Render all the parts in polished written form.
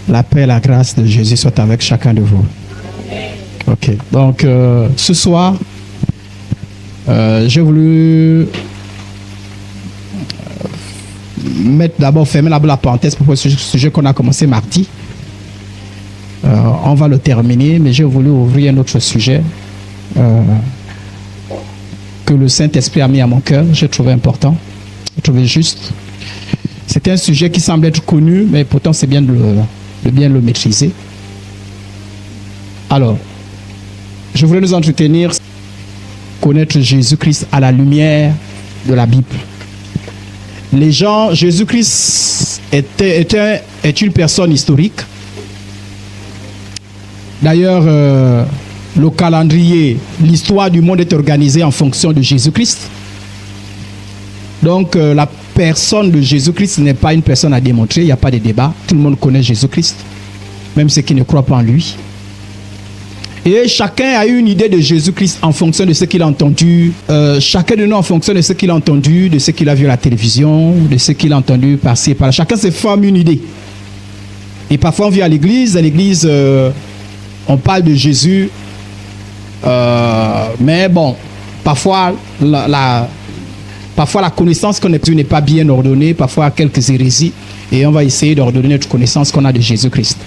La paix et la grâce de Jésus soient avec chacun de vous. Ok. Donc, ce soir, j'ai voulu fermer la parenthèse pour ce sujet qu'on a commencé mardi. On va le terminer, mais j'ai voulu ouvrir un autre sujet que le Saint-Esprit a mis à mon cœur. J'ai trouvé important, j'ai trouvé juste. C'était un sujet qui semble être connu, mais pourtant c'est bien de bien le maîtriser. Alors, je voulais nous entretenir, connaître Jésus-Christ à la lumière de la Bible. Les gens, Jésus-Christ est une personne historique. D'ailleurs, le calendrier, l'histoire du monde est organisée en fonction de Jésus-Christ. Donc, la personne de Jésus-Christ n'est pas une personne à démontrer, il n'y a pas de débat. Tout le monde connaît Jésus-Christ, même ceux qui ne croient pas en lui. Et chacun a eu une idée de Jésus-Christ en fonction de ce qu'il a entendu. Chacun de nous en fonction de ce qu'il a entendu, de ce qu'il a vu à la télévision, de ce qu'il a entendu par-ci et par-là. Chacun se forme une idée. Et parfois on vient à l'église, on parle de Jésus. Mais bon, parfois la connaissance qu'on a n'est pas bien ordonnée, parfois quelques hérésies. Et on va essayer d'ordonner notre connaissance qu'on a de Jésus-Christ.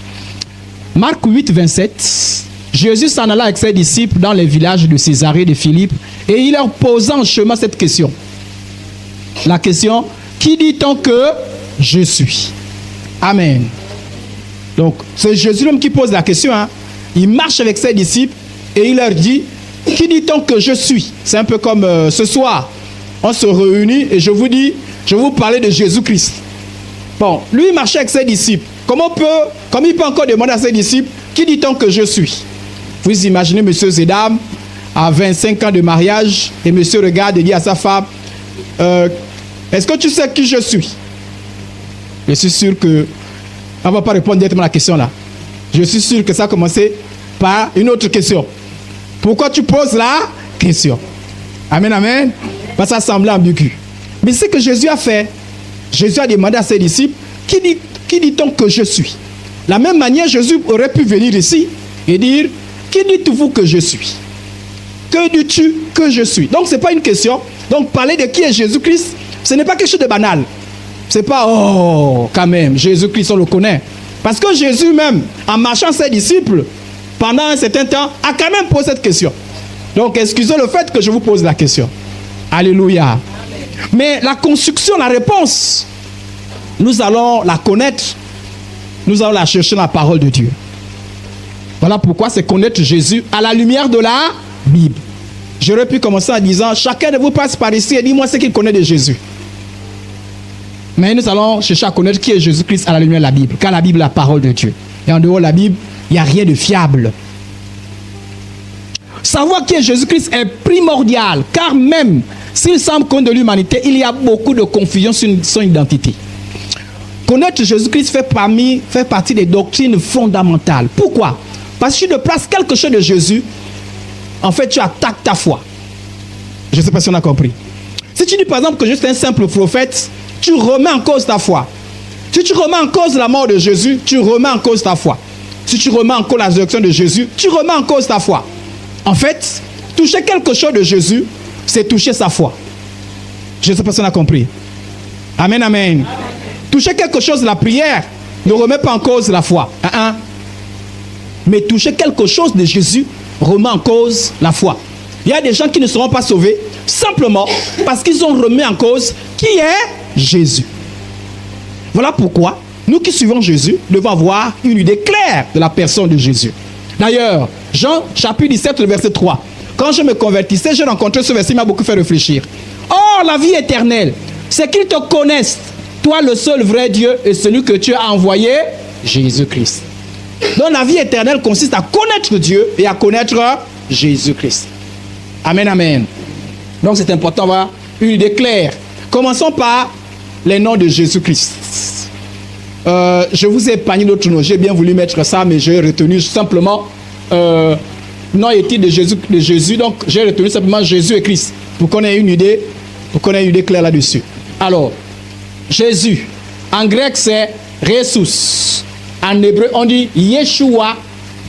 Marc 8, 27. Jésus s'en alla avec ses disciples dans les villages de Césarée de Philippe et il leur posa en chemin cette question. La question, qui dit-on que je suis? Amen. Donc, c'est Jésus même qui pose la question. Hein. Il marche avec ses disciples et il leur dit, qui dit-on que je suis? C'est un peu comme ce soir, on se réunit et je vous dis, je vais vous parler de Jésus-Christ. Bon, lui il marchait avec ses disciples. Comme il peut encore demander à ses disciples, qui dit-on que je suis? Vous imaginez monsieur et dames, à 25 ans de mariage, et monsieur regarde et dit à sa femme, est-ce que tu sais qui je suis? Je suis sûr que, on ne va pas répondre directement à la question là. Je suis sûr que ça a commencé par une autre question. Pourquoi tu poses la question? Amen, amen. Parce que ça semblait ambigu. Mais c'est ce que Jésus a fait. Jésus a demandé à ses disciples, qui dit-on que je suis? De la même manière, Jésus aurait pu venir ici et dire, qui dites-vous que je suis? Que dis-tu que je suis? Donc, ce n'est pas une question. Donc, parler de qui est Jésus-Christ, ce n'est pas quelque chose de banal. Ce n'est pas, oh, quand même, Jésus-Christ, on le connaît. Parce que Jésus même, en marchant ses disciples, pendant un certain temps, a quand même posé cette question. Donc, excusez le fait que je vous pose la question. Alléluia. Amen. Mais la construction, la réponse, nous allons la connaître. Nous allons la chercher dans la parole de Dieu. Voilà pourquoi c'est connaître Jésus à la lumière de la Bible. J'aurais pu commencer en disant, chacun de vous passe par ici et dis-moi ce qu'il connaît de Jésus. Mais nous allons chercher à connaître qui est Jésus-Christ à la lumière de la Bible. Car la Bible est la parole de Dieu. Et en dehors de la Bible, il n'y a rien de fiable. Savoir qui est Jésus-Christ est primordial. Car même s'il semble compte de l'humanité, il y a beaucoup de confusion sur son identité. Connaître Jésus-Christ fait partie des doctrines fondamentales. Pourquoi? Parce que si tu places quelque chose de Jésus, en fait, tu attaques ta foi. Je ne sais pas si on a compris. Si tu dis par exemple que je suis un simple prophète, tu remets en cause ta foi. Si tu remets en cause la mort de Jésus, tu remets en cause ta foi. Si tu remets en cause la résurrection de Jésus, tu remets en cause ta foi. En fait, toucher quelque chose de Jésus, c'est toucher sa foi. Je ne sais pas si on a compris. Amen, amen. Toucher quelque chose de la prière ne remet pas en cause la foi. Mais toucher quelque chose de Jésus remet en cause la foi. Il y a des gens qui ne seront pas sauvés simplement parce qu'ils ont remis en cause qui est Jésus. Voilà pourquoi nous qui suivons Jésus devons avoir une idée claire de la personne de Jésus. D'ailleurs, Jean chapitre 17, le verset 3. Quand je me convertissais, j'ai rencontré ce verset qui m'a beaucoup fait réfléchir. Or, la vie éternelle, c'est qu'ils te connaissent, toi le seul vrai Dieu et celui que tu as envoyé, Jésus-Christ. Donc la vie éternelle consiste à connaître Dieu et à connaître Jésus-Christ. Amen, amen. Donc c'est important d'avoir une idée claire. Commençons par les noms de Jésus-Christ. Je vous ai épargné d'autres noms. J'ai bien voulu mettre ça, mais j'ai retenu simplement nom et titre de Jésus. Donc j'ai retenu simplement Jésus et Christ. Pour qu'on ait une idée claire là-dessus. Alors, Jésus, en grec c'est Ressus. En hébreu, on dit Yeshua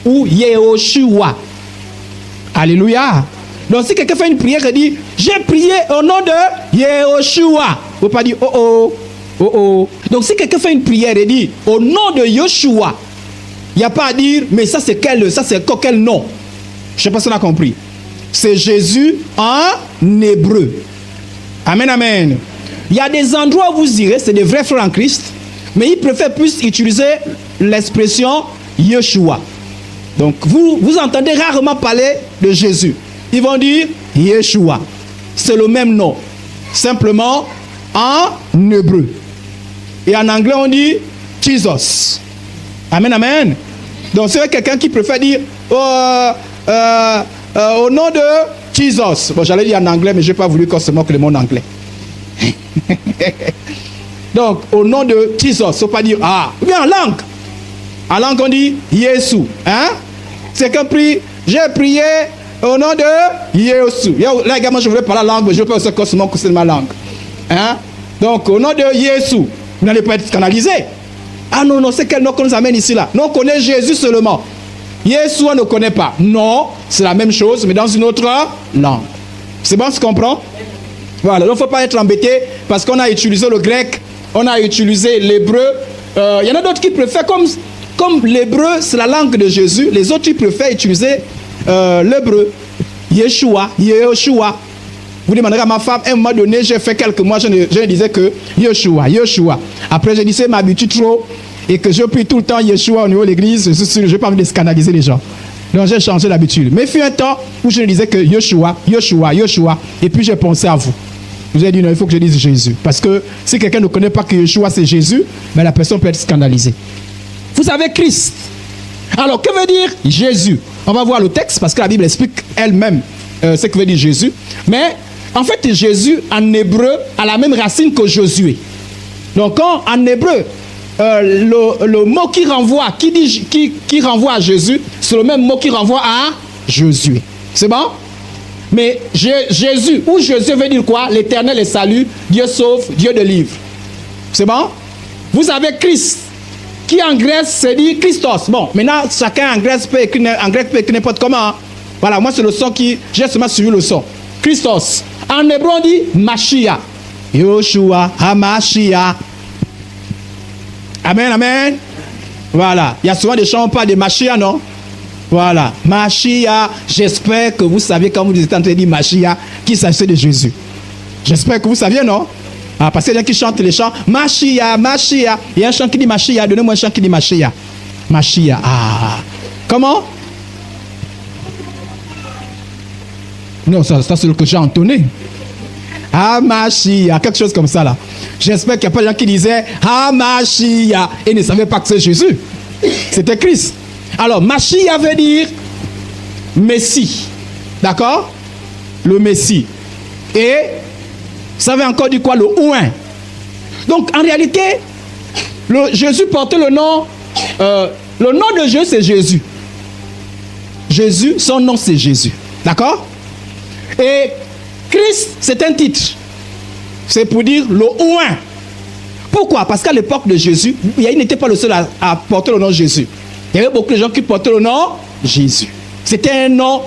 ou Yehoshua. Alléluia. Donc si quelqu'un fait une prière et dit j'ai prié au nom de Yehoshua, il ne faut pas dire oh oh, oh oh. Donc si quelqu'un fait une prière et dit au nom de Yeshua, il n'y a pas à dire mais ça c'est quel nom. Je ne sais pas si on a compris. C'est Jésus en hébreu. Amen, amen. Il y a des endroits où vous irez, c'est des vrais frères en Christ, mais ils préfèrent plus utiliser l'expression Yeshua. Donc vous entendez rarement parler de Jésus. Ils vont dire Yeshua. C'est le même nom. Simplement en hébreu. Et en anglais, on dit Jesus. Amen, amen. Donc, c'est quelqu'un qui préfère dire au nom de Jesus. Bon, j'allais dire en anglais, mais je n'ai pas voulu qu'on se moque le mot en anglais. Donc, au nom de Jesus, il ne faut pas dire ou bien en langue. En langue, on dit Yesu. Hein? C'est qu'un prie, j'ai prié au nom de Yesu. Là, également, je voulais parler la langue, mais je ne veux pas qu'on se moque de ma langue. Hein? Donc, au nom de Yesu, vous n'allez pas être scandalisé. Ah non, c'est quel nom qu'on nous amène ici là? Non, on connaît Jésus seulement. Yesu, on ne connaît pas. Non, c'est la même chose, mais dans une autre langue. C'est bon, tu comprends? Voilà, donc il ne faut pas être embêté parce qu'on a utilisé le grec, on a utilisé l'hébreu. Il y en a d'autres qui préfèrent, comme l'hébreu, c'est la langue de Jésus, les autres qui préfèrent utiliser l'hébreu. Yeshua, Yehoshua. Vous demanderez à ma femme, à un moment donné, j'ai fait quelques mois, je ne disais que Yeshua, Yeshua. Après, je disais, m'habitue trop et que je prie tout le temps Yeshua au niveau de l'église, je n'ai pas envie de scandaliser les gens. Donc, j'ai changé d'habitude. Mais il fut un temps où je ne disais que Yeshua, Yeshua, Yeshua. Et puis, j'ai pensé à vous. Je vous ai dit, non, il faut que je dise Jésus. Parce que si quelqu'un ne connaît pas que Yeshua, c'est Jésus, ben, la personne peut être scandalisée. Vous avez Christ. Alors, que veut dire Jésus? On va voir le texte parce que la Bible explique elle-même ce que veut dire Jésus. Mais, en fait, Jésus, en hébreu, a la même racine que Josué. Donc, en hébreu, le mot qui renvoie, qui renvoie à Jésus, c'est le même mot qui renvoie à Josué. C'est bon? Mais Jésus, ou Jésus veut dire quoi? L'Éternel est salut, Dieu sauve, Dieu délivre. C'est bon? Vous avez Christ, qui en Grèce se dit Christos. Bon, maintenant, chacun en Grèce peut écrire n'importe comment. Voilà, moi c'est le son j'ai seulement suivi le son. Christos. En hébreu, on dit Mashiach. Yoshua, Hamashiach. Amen, amen. Voilà. Il y a souvent des chants, on parle de Mashiach, non? Voilà. Mashiach. J'espère que vous saviez, quand vous êtes en train de dire Mashiach, qu'il s'agissait de Jésus. J'espère que vous saviez, non? Parce qu'il y a qui chantent les chants Mashiach, Mashiach. Il y a un chant qui dit Mashiach. Donnez-moi un chant qui dit Mashiach. Mashiach. Comment? Non, ça c'est le que j'ai entonné. Mashiach, quelque chose comme ça là. J'espère qu'il n'y a pas de gens qui disaient Mashiach et ne savaient pas que c'est Jésus. C'était Christ. Alors, Mashiach veut dire Messie. D'accord? Le Messie. Et ça veut encore dire quoi? Le oint. Donc, en réalité, Jésus portait le nom. Le nom de Jésus, c'est Jésus. Jésus, son nom, c'est Jésus. D'accord? Et Christ, c'est un titre. C'est pour dire le oint. Pourquoi? Parce qu'à l'époque de Jésus, il n'était pas le seul à porter le nom de Jésus. Il y avait beaucoup de gens qui portaient le nom Jésus. C'était un nom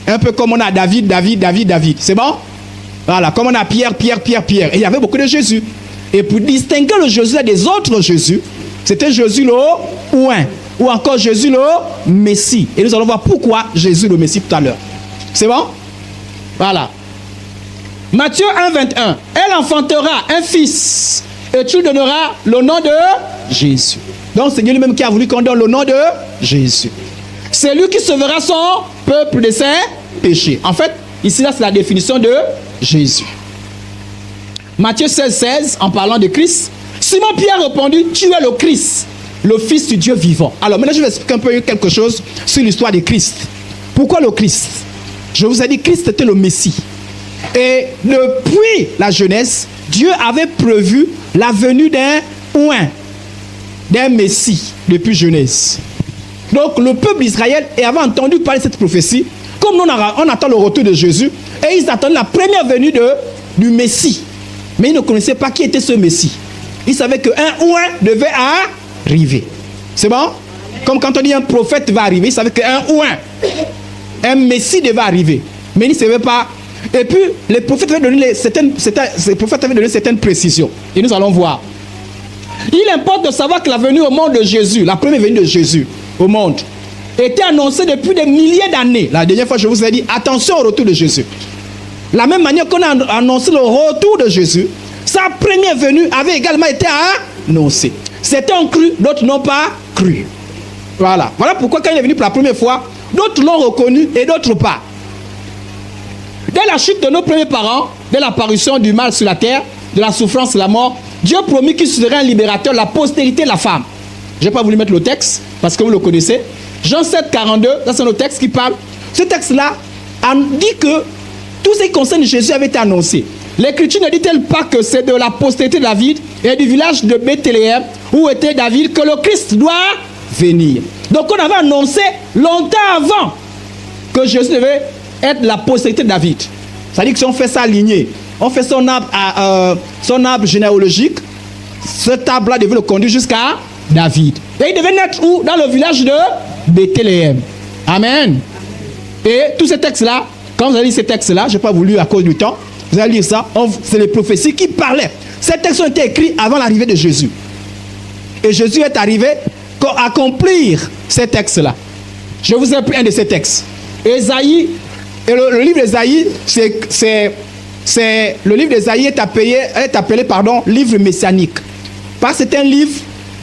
un peu comme on a David, David, David, David. C'est bon? Voilà, comme on a Pierre, Pierre, Pierre, Pierre. Et il y avait beaucoup de Jésus. Et pour distinguer le Jésus des autres Jésus, c'était Jésus le oint. Ou encore Jésus le Messie. Et nous allons voir pourquoi Jésus le Messie tout à l'heure. C'est bon? Voilà. Matthieu 1, 21. Elle enfantera un fils et tu donneras le nom de Jésus. Donc c'est Dieu lui-même qui a voulu qu'on donne le nom de Jésus. C'est lui qui sauvera son peuple de ses péchés. En fait, ici là c'est la définition de Jésus. Matthieu 16, 16, en parlant de Christ, Simon Pierre répondit, tu es le Christ, le Fils du Dieu vivant. Alors maintenant je vais expliquer un peu quelque chose sur l'histoire de Christ. Pourquoi le Christ? Je vous ai dit, Christ était le Messie. Et depuis la jeunesse, Dieu avait prévu la venue d'un oint, d'un Messie, depuis jeunesse. Donc le peuple d'Israël avait entendu parler de cette prophétie, comme nous on attend le retour de Jésus, et ils attendaient la première venue du Messie. Mais ils ne connaissaient pas qui était ce Messie. Ils savaient qu'un oint devait arriver. C'est bon? Comme quand on dit un prophète va arriver, il savait qu'un ou un messie devait arriver. Mais il ne savait pas. Et puis, les prophètes avaient donné certaines précisions. Et nous allons voir. Il importe de savoir que la venue au monde de Jésus, la première venue de Jésus au monde, était annoncée depuis des milliers d'années. La dernière fois, je vous ai dit, attention au retour de Jésus. La même manière qu'on a annoncé le retour de Jésus, sa première venue avait également été annoncée. Certains ont cru, d'autres n'ont pas cru. Voilà. Voilà pourquoi quand il est venu pour la première fois, d'autres l'ont reconnu et d'autres pas. Dès la chute de nos premiers parents, dès l'apparition du mal sur la terre, de la souffrance et la mort, Dieu promit qu'il serait un libérateur, la postérité de la femme. Je n'ai pas voulu mettre le texte parce que vous le connaissez. Jean 7, 42, ça c'est le texte qui parle. Ce texte-là dit que tout ce qui concerne Jésus avait été annoncé. L'Écriture ne dit-elle pas que c'est de la postérité de David et du village de Bethléem où était David que le Christ doit venir. Donc on avait annoncé longtemps avant que Jésus devait être la postérité de David. C'est-à-dire que si on fait sa lignée, on fait son arbre généalogique, cet arbre-là devait le conduire jusqu'à David. Et il devait naître où? Dans le village de Bethléem. Amen. Et tous ces textes-là, quand vous allez lire ces textes-là, je n'ai pas voulu à cause du temps, vous allez lire ça, c'est les prophéties qui parlaient. Ces textes ont été écrits avant l'arrivée de Jésus. Et Jésus est arrivé pour accomplir ces textes-là. Je vous ai pris un de ces textes. Ésaïe, et le livre d'Ésaïe, le livre d'Ésaïe est appelé livre messianique. Parce que c'est un livre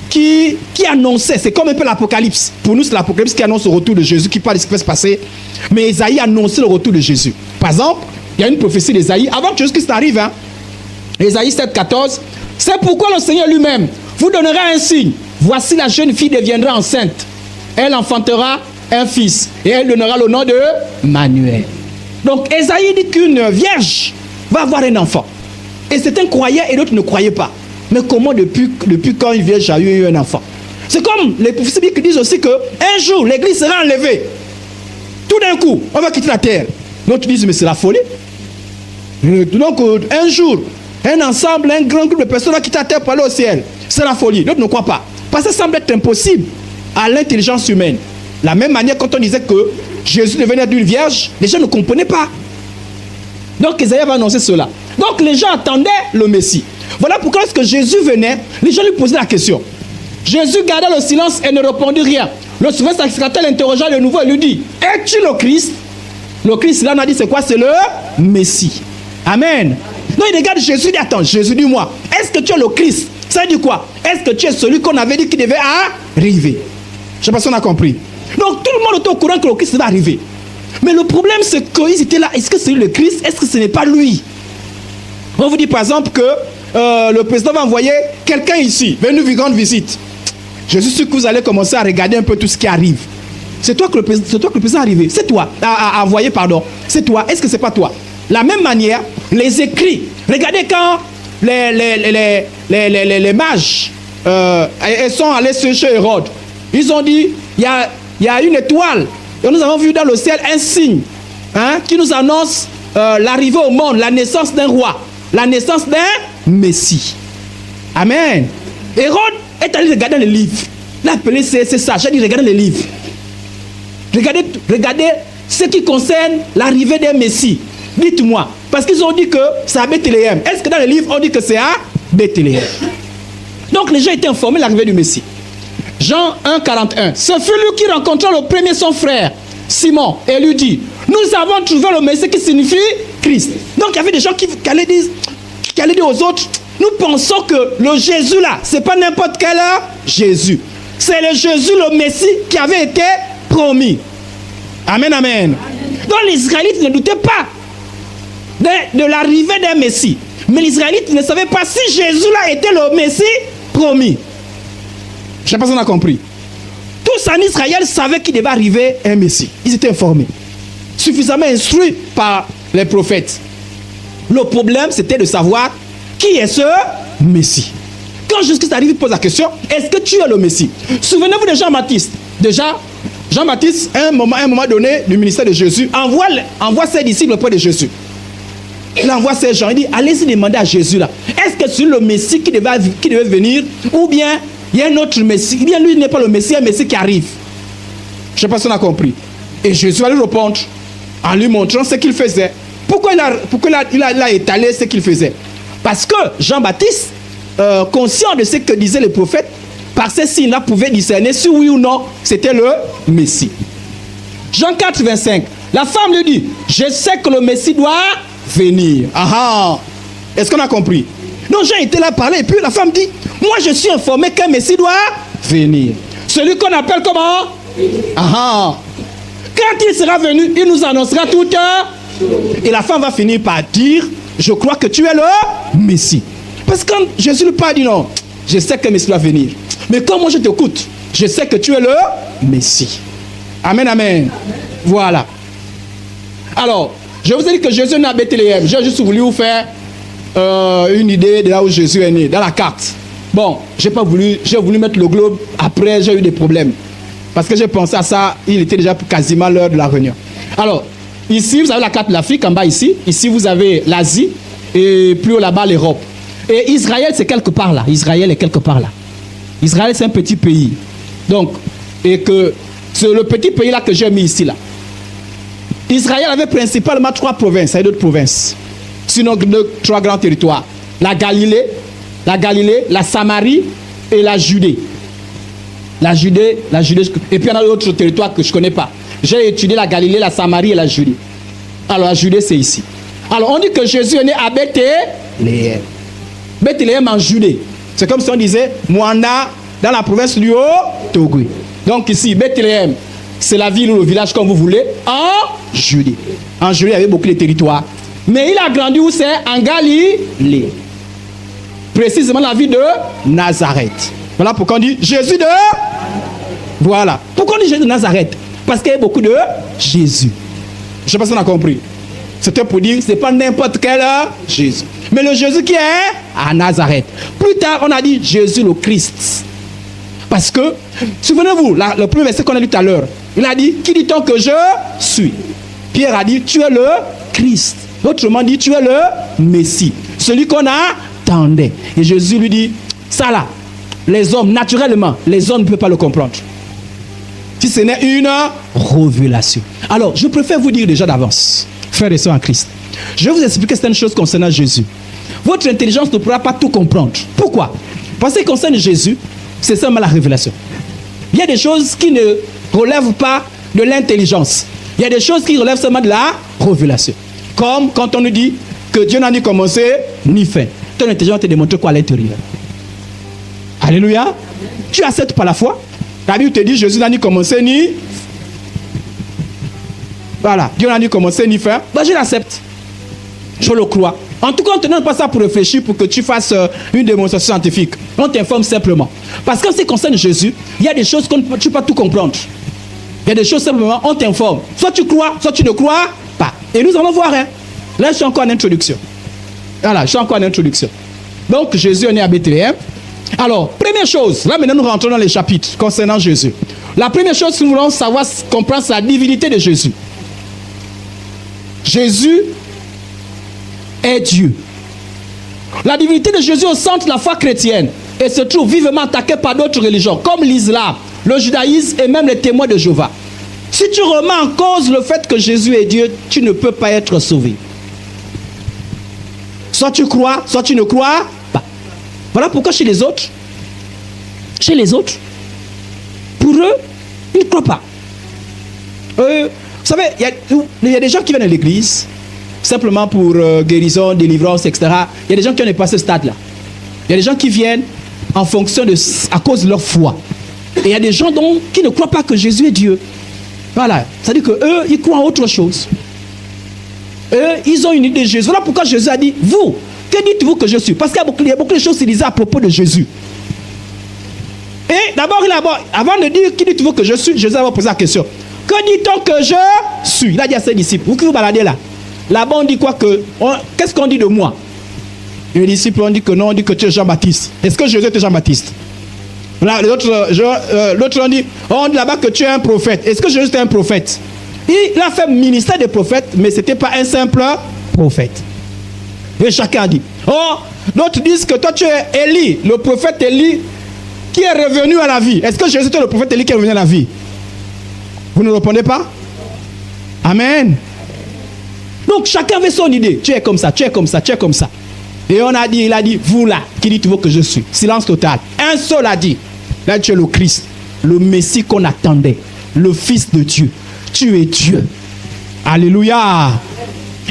qui annonçait, c'est comme un peu l'Apocalypse. Pour nous, c'est l'Apocalypse qui annonce le retour de Jésus, qui parle de ce qui va se passer. Mais Ésaïe annonçait le retour de Jésus. Par exemple, il y a une prophétie d'Ésaïe, avant que Jésus-Christ arrive, Ésaïe 7, 14, c'est pourquoi le Seigneur lui-même vous donnera un signe. Voici la jeune fille deviendra enceinte. Elle enfantera un fils et elle donnera le nom de Manuel. Donc Ésaïe dit qu'une vierge va avoir un enfant. Et certains croyaient et d'autres ne croyaient pas. Mais comment depuis quand une vierge a eu un enfant? C'est comme les prophéties qui disent aussi qu'un jour l'église sera enlevée. Tout d'un coup, on va quitter la terre. D'autres disent mais c'est la folie. Donc un jour, un ensemble, un grand groupe de personnes va quitter la terre pour aller au ciel. C'est la folie. D'autres ne croient pas. Parce que ça semble être impossible à l'intelligence humaine. De la même manière, quand on disait que Jésus devait naître d'une vierge, les gens ne comprenaient pas. Donc Isaïe va annoncer cela. Donc les gens attendaient le Messie. Voilà pourquoi lorsque Jésus venait, les gens lui posaient la question. Jésus garda le silence et ne répondit rien. Le souverain sacrificateur l'interrogea de nouveau et lui dit, es-tu le Christ? Le Christ, là, on a dit, c'est quoi? C'est le Messie. Amen. Donc il regarde Jésus, il dit, attends, Jésus, dis-moi, est-ce que tu es le Christ? Ça veut dire quoi? Est-ce que tu es celui qu'on avait dit qui devait arriver? Je ne sais pas si on a compris. Donc tout le monde est au courant que le Christ va arriver. Mais le problème, c'est qu'ils étaient là. Est-ce que c'est le Christ? Est-ce que ce n'est pas lui? On vous dit par exemple que le président va envoyer quelqu'un ici, venu lui rendre visite. Je suis sûr que vous allez commencer à regarder un peu tout ce qui arrive. C'est toi que le président est arrivé. C'est toi. À envoyer, pardon. C'est toi. Est-ce que c'est pas toi? La même manière, les écrits. Regardez quand les mages ils sont allés chez Hérode. Ils ont dit, il y a une étoile. Et nous avons vu dans le ciel un signe qui nous annonce l'arrivée au monde, la naissance d'un roi, la naissance d'un Messie. Amen. Hérode est allé regarder les livres. Il a appelé c'est ça. J'ai dit regardez les livres. Regardez ce qui concerne l'arrivée d'un Messie. Dites-moi. Parce qu'ils ont dit que c'est à Bethléem. Est-ce que dans les livres on dit que c'est à Bethléem? Donc les gens étaient informés de l'arrivée du Messie. Jean 1, 41. Ce fut lui qui rencontra le premier son frère, Simon, et lui dit, nous avons trouvé le Messie qui signifie Christ. Donc il y avait des gens qui allaient dire aux autres, nous pensons que le Jésus là, c'est pas n'importe quel Jésus. C'est le Jésus, le Messie qui avait été promis. Amen, amen. Donc les Israélites ne doutaient pas de l'arrivée d'un Messie. Mais les Israélites ne savaient pas si Jésus là était le Messie promis. Je ne sais pas si on a compris. Tous en Israël savaient qu'il devait arriver un Messie. Ils étaient informés. Suffisamment instruits par les prophètes. Le problème, c'était de savoir qui est ce Messie. Quand Jésus-Christ arrive, il pose la question, est-ce que tu es le Messie? Souvenez-vous de Jean-Baptiste. Déjà, Jean-Baptiste, à un moment donné du ministère de Jésus, envoie ses disciples auprès de Jésus. Il envoie ces gens, il dit, allez-y demander à Jésus là, est-ce que c'est le Messie qui devait venir, ou bien Il y a un autre Messie. Bien, lui n'est pas le Messie, il y a un Messie qui arrive. Je ne sais pas si on a compris. Et Jésus va lui répondre en lui montrant ce qu'il faisait. Pourquoi il a étalé ce qu'il faisait? Parce que Jean-Baptiste, conscient de ce que disaient les prophètes, par ces signes-là pouvait discerner si oui ou non c'était le Messie. Jean 4, 25. La femme lui dit, je sais que le Messie doit venir. Ah, est-ce qu'on a compris? Donc Jean était là à parler et puis la femme dit, moi je suis informé qu'un Messie doit venir. Celui qu'on appelle comment? Ah, quand il sera venu, il nous annoncera tout. Et la femme va finir par dire, je crois que tu es le Messie. Parce que quand Jésus lui parle, dit non, je sais que le Messie doit venir. Mais comme moi je t'écoute, je sais que tu es le Messie. Amen, amen. Voilà. Alors, je vous ai dit que Jésus est né à Bethléem. J'ai juste voulu vous faire une idée de là où Jésus est né, dans la carte. Bon, j'ai voulu mettre le globe. Après, j'ai eu des problèmes. Parce que j'ai pensé à ça, il était déjà quasiment l'heure de la réunion. Alors, ici, vous avez la carte de l'Afrique, en bas ici. Ici, vous avez l'Asie. Et plus haut là-bas, l'Europe. Et Israël, c'est quelque part là. Israël est quelque part là. Israël, c'est un petit pays. Donc, et que c'est le petit pays là que j'ai mis ici là. Israël avait principalement 3 provinces et d'autres provinces. Sinon, 3 grands territoires. La Galilée, la Samarie et la Judée. La Judée. Et puis il y en a d'autres territoires que je ne connais pas. J'ai étudié la Galilée, la Samarie et la Judée. Alors la Judée, c'est ici. Alors on dit que Jésus est né à Bethléem. Bethléem en Judée. C'est comme si on disait Moana dans la province du Haut-Togo. Donc ici, Bethléem, c'est la ville ou le village comme vous voulez, en Judée. En Judée, il y avait beaucoup de territoires. Mais il a grandi où c'est? En Galilée. Précisément la ville de Nazareth. Voilà pourquoi on dit Jésus de... Voilà. Pourquoi on dit Jésus de Nazareth? Parce qu'il y a beaucoup de Jésus. Je ne sais pas si on a compris. C'était pour dire, ce n'est pas n'importe quel Jésus. Mais le Jésus qui est à Nazareth. Plus tard, on a dit Jésus le Christ. Parce que, souvenez-vous, le premier verset qu'on a lu tout à l'heure, il a dit, qui dit-on que je suis? Pierre a dit, tu es le Christ. Autrement dit, tu es le Messie. Celui qu'on attendait. Et Jésus lui dit, ça là, les hommes, naturellement, les hommes ne peuvent pas le comprendre. Si ce n'est une révélation. Alors, je préfère vous dire déjà d'avance, frères et sœurs en Christ, je vais vous expliquer certaines choses concernant Jésus. Votre intelligence ne pourra pas tout comprendre. Pourquoi? Parce que concernant Jésus, c'est seulement la révélation. Il y a des choses qui ne relèvent pas de l'intelligence. Il y a des choses qui relèvent seulement de la révélation. Comme quand on nous dit que Dieu n'a ni commencé ni fin. Ton intelligence te démontre quoi à l'intérieur? Alléluia. Tu acceptes par la foi. La Bible te dit Jésus n'a ni commencé ni... Voilà. Dieu n'a ni commencé ni fin. Ben, je l'accepte. Je le crois. En tout cas, on ne te donne pas ça pour réfléchir, pour que tu fasses une démonstration scientifique. On t'informe simplement. Parce qu'en ce qui concerne Jésus, il y a des choses que tu ne peux pas tout comprendre. Il y a des choses simplement, on t'informe. Soit tu crois, soit tu ne crois pas. Et nous allons voir. Hein. Là, je suis encore en introduction. Voilà, je suis encore en introduction. Donc, Jésus est né à Bethléem. Alors, première chose, là maintenant nous rentrons dans les chapitres concernant Jésus. La première chose que nous voulons savoir, comprendre, c'est la divinité de Jésus. Jésus est Dieu. La divinité de Jésus au centre de la foi chrétienne et se trouve vivement attaquée par d'autres religions, comme l'islam, le judaïsme et même les témoins de Jéhovah. Si tu remets en cause le fait que Jésus est Dieu, tu ne peux pas être sauvé. Soit tu crois, soit tu ne crois pas. Voilà pourquoi chez les autres, pour eux, ils ne croient pas. Vous savez, il y a des gens qui viennent à l'église simplement pour guérison, délivrance, etc. Il y a des gens qui ont dépassé ce stade-là. Il y a des gens qui viennent en fonction à cause de leur foi. Et il y a des gens donc qui ne croient pas que Jésus est Dieu. Voilà. C'est-à-dire qu'eux, ils croient en autre chose. Eux, ils ont une idée de Jésus. Voilà pourquoi Jésus a dit, vous, que dites-vous que je suis? Parce qu'il y a beaucoup de choses qui disaient à propos de Jésus. Et d'abord, avant de dire qui dites-vous que je suis, Jésus va poser la question. Que dit-on que je suis? Il a dit à ses disciples, vous qui vous baladez là. Là-bas, on dit quoi que... Qu'est-ce qu'on dit de moi? Et les disciples ont dit que non, on dit que tu es Jean-Baptiste. Est-ce que Jésus était Jean-Baptiste? L'autre on dit là-bas que tu es un prophète. Est-ce que Jésus était un prophète? Il a fait ministère des prophètes, mais ce n'était pas un simple prophète. Et chacun a dit. Oh, d'autres disent que toi tu es Élie, le prophète Élie qui est revenu à la vie. Est-ce que Jésus était le prophète Élie qui est revenu à la vie? Vous ne répondez pas? Amen. Donc chacun avait son idée. Tu es comme ça, tu es comme ça, tu es comme ça. Et on a dit, il a dit, vous là, qui dit tu veux que je suis? Silence total. Un seul a dit, là tu es le Christ, le Messie qu'on attendait, le Fils de Dieu. Tu es Dieu. Alléluia.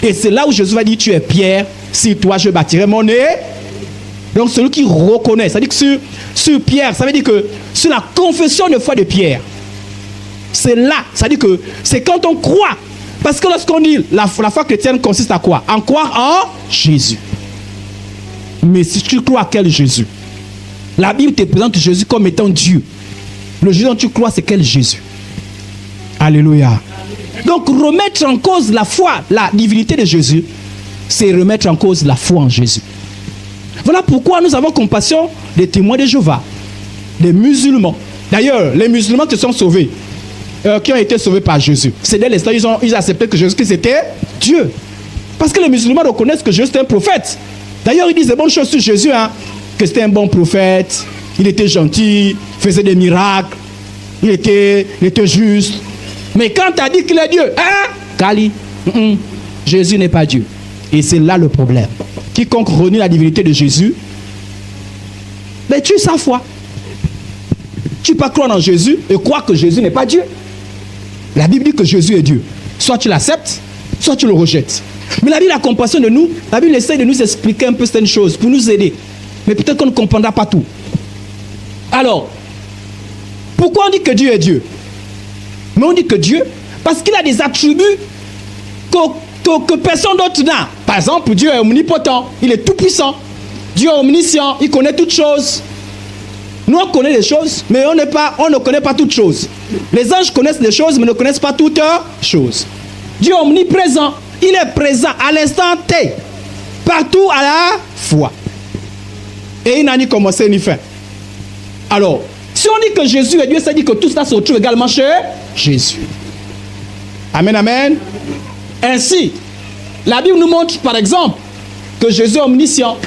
Et c'est là où Jésus va dire, tu es Pierre, sur toi je bâtirai mon nez. Donc celui qui reconnaît, ça veut dire que sur Pierre, ça veut dire que sur la confession de foi de Pierre, c'est là, ça veut dire que c'est quand on croit. Parce que lorsqu'on dit la foi chrétienne consiste à quoi? En croire en Jésus. Mais si tu crois à quel Jésus? La Bible te présente Jésus comme étant Dieu. Le Jésus dont tu crois, c'est quel Jésus? Alléluia. Donc remettre en cause la foi, la divinité de Jésus, c'est remettre en cause la foi en Jésus. Voilà pourquoi nous avons compassion des témoins de Jéhovah, des musulmans. D'ailleurs, les musulmans qui sont sauvés, qui ont été sauvés par Jésus, c'est dès l'instant ils ont accepté que Jésus-Christ était Dieu. Parce que les musulmans reconnaissent que Jésus était un prophète. D'ailleurs, ils disent des bonnes choses sur Jésus, hein, que c'était un bon prophète, il était gentil, faisait des miracles, il était juste. Mais quand tu as dit qu'il est Dieu, hein, Kali, Jésus n'est pas Dieu. Et c'est là le problème. Quiconque renie la divinité de Jésus, mais tue sa foi. Tu ne peux pas croire en Jésus et croire que Jésus n'est pas Dieu. La Bible dit que Jésus est Dieu. Soit tu l'acceptes, soit tu le rejettes. Mais la Bible a compassion de nous. La Bible essaie de nous expliquer un peu certaines choses pour nous aider. Mais peut-être qu'on ne comprendra pas tout. Alors, pourquoi on dit que Dieu est Dieu? Mais on dit que Dieu, parce qu'il a des attributs que personne d'autre n'a. Par exemple, Dieu est omnipotent, il est tout puissant. Dieu est omniscient, il connaît toutes choses. Nous, on connaît les choses, mais on ne connaît pas toutes choses. Les anges connaissent les choses, mais ne connaissent pas toutes choses. Dieu est omniprésent, il est présent à l'instant T, partout à la fois. Et il n'a ni commencé ni fin. Alors, si on dit que Jésus est Dieu, ça dit que tout cela se retrouve également chez Jésus. Amen, amen. Ainsi, la Bible nous montre, par exemple, que Jésus est omniscient.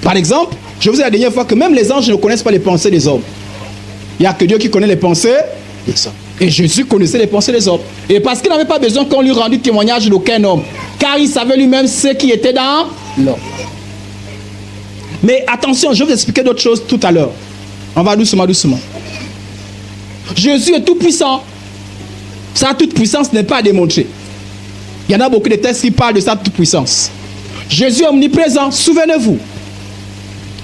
Par exemple, je vous ai dit la dernière fois que même les anges ne connaissent pas les pensées des hommes. Il n'y a que Dieu qui connaît les pensées des hommes. Et Jésus connaissait les pensées des hommes. Et parce qu'il n'avait pas besoin qu'on lui rendît témoignage d'aucun homme, car il savait lui-même ce qui était dans l'homme. Mais attention, je vais vous expliquer d'autres choses tout à l'heure. On va doucement, doucement. Jésus est tout puissant. Sa toute puissance n'est pas à démontrer. Il y en a beaucoup de textes qui parlent de sa toute puissance. Jésus est omniprésent. Souvenez-vous.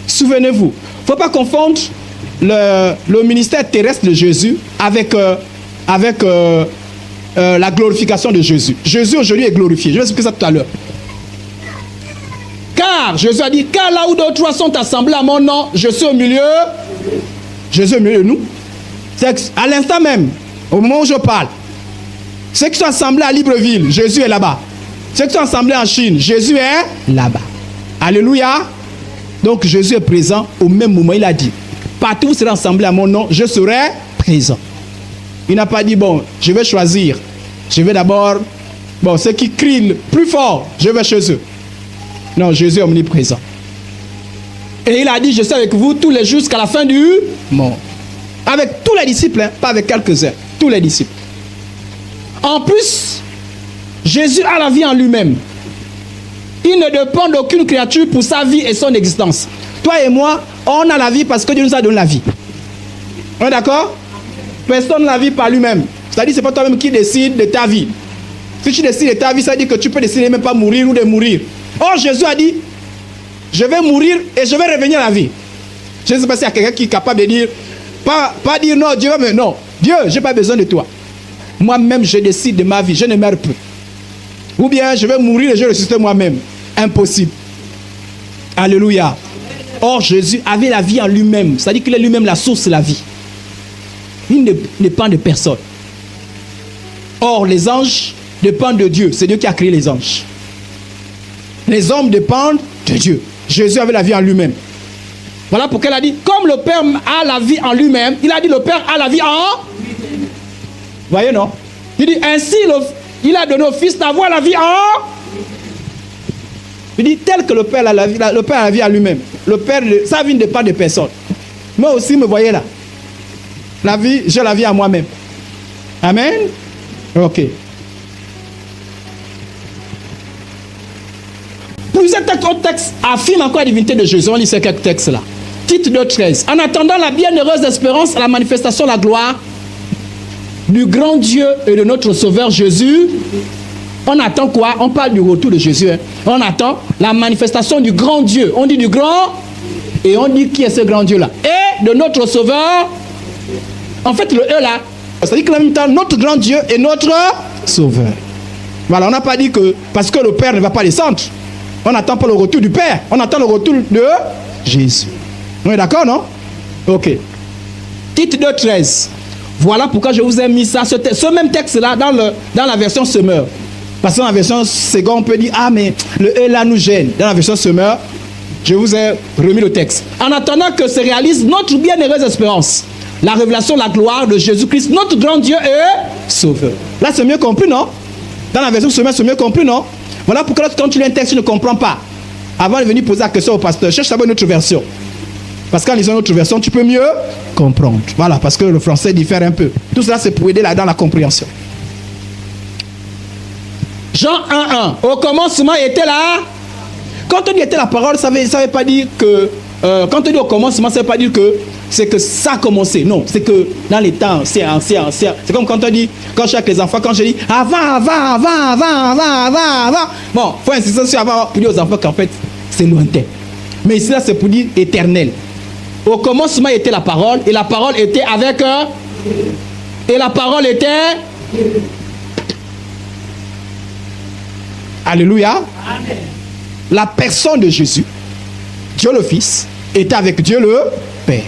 Souvenez-vous. Il ne faut pas confondre le ministère terrestre de Jésus avec la glorification de Jésus. Jésus aujourd'hui est glorifié. Je vais expliquer ça tout à l'heure. Car Jésus a dit, car là où deux ou trois sont assemblés à mon nom, je suis au milieu. Jésus est au milieu de nous. C'est à l'instant même, au moment où je parle, ceux qui sont assemblés à Libreville, Jésus est là-bas. Ceux qui sont assemblés en Chine, Jésus est là-bas. Alléluia. Donc Jésus est présent au même moment. Il a dit, partout où vous serez assemblés à mon nom, je serai présent. Il n'a pas dit, bon, je vais choisir. Je vais d'abord, bon, ceux qui crient le plus fort, je vais chez eux. Non, Jésus est omniprésent. Et il a dit, je suis avec vous tous les jours jusqu'à la fin du monde. Avec tous les disciples, hein, pas avec quelques-uns, tous les disciples. En plus, Jésus a la vie en lui-même. Il ne dépend d'aucune créature pour sa vie et son existence. Toi et moi, on a la vie parce que Dieu nous a donné la vie. On est d'accord? Personne n'a la vie par lui-même. C'est-à-dire que ce n'est pas toi-même qui décide de ta vie. Si tu décides de ta vie, ça veut dire que tu peux décider même pas mourir ou de mourir. Or, Jésus a dit, je vais mourir et je vais revenir à la vie. Je ne sais pas s'il y a quelqu'un qui est capable de dire, pas dire non, Dieu va me... Non, Dieu, je n'ai pas besoin de toi. Moi-même, je décide de ma vie, je ne meurs plus. Ou bien, je vais mourir et je ressuscite moi-même. Impossible. Alléluia. Or, Jésus avait la vie en lui-même. C'est-à-dire qu'il est lui-même la source de la vie. Il ne dépend de personne. Or, les anges dépendent de Dieu. C'est Dieu qui a créé les anges. Les hommes dépendent de Dieu. Jésus avait la vie en lui-même. Voilà pourquoi il a dit, comme le Père a la vie en lui-même, il a dit le Père a la vie en... Vous voyez, non? Il dit, ainsi, il a donné au Fils d'avoir la vie en... Il dit, tel que le Père a la vie en lui-même. Le Père, sa vie ne dépend de personne. Moi aussi, me voyez là. La vie, j'ai la vie à moi-même. Amen. Ok. Plusieurs textes affirment encore la divinité de Jésus. On lit ces quelques textes-là. Titre 2:13. En attendant la bienheureuse espérance à la manifestation de la gloire du grand Dieu et de notre Sauveur Jésus. On attend quoi? On parle du retour de Jésus. Hein. On attend la manifestation du grand Dieu. On dit du grand et on dit qui est ce grand Dieu-là. Et de notre Sauveur. En fait, le E là, ça dit que en même temps, notre grand Dieu est notre Sauveur. Voilà, on n'a pas dit que parce que le Père ne va pas descendre. On n'attend pas le retour du Père. On attend le retour de Jésus. On est d'accord, non? Ok. Titre 2:13. Voilà pourquoi je vous ai mis ça, ce même texte-là dans la version Semeur. Parce que dans la version seconde, on peut dire, ah mais le E là nous gêne. Dans la version Semeur, je vous ai remis le texte. En attendant que se réalise notre bienheureuse espérance, la révélation de la gloire de Jésus-Christ, notre grand Dieu et Sauveur. Là, c'est mieux compris, non? Dans la version Semeur, c'est mieux compris, non? Voilà pourquoi quand tu lis un texte, tu ne comprends pas. Avant de venir poser la question au pasteur, cherche d'abord une autre version. Parce qu'en lisant une autre version, tu peux mieux comprendre. Voilà, parce que le français diffère un peu. Tout cela, c'est pour aider là dans la compréhension. Jean 1:1. Au commencement était là. Quand on dit était la parole, ça ne veut pas dire que... quand on dit au commencement, ça ne veut pas dire que c'est que ça a commencé. Non, c'est que dans les temps, c'est ancien. C'est comme quand on dit, quand je suis avec les enfants, quand je dis avant. Bon, il faut insister sur avant pour dire aux enfants qu'en fait, c'est lointain. Mais ici, là, c'est pour dire éternel. Au commencement était la parole, et la parole était avec eux. Et la parole était... Alléluia. Amen. La personne de Jésus, Dieu le Fils, était avec Dieu le Père.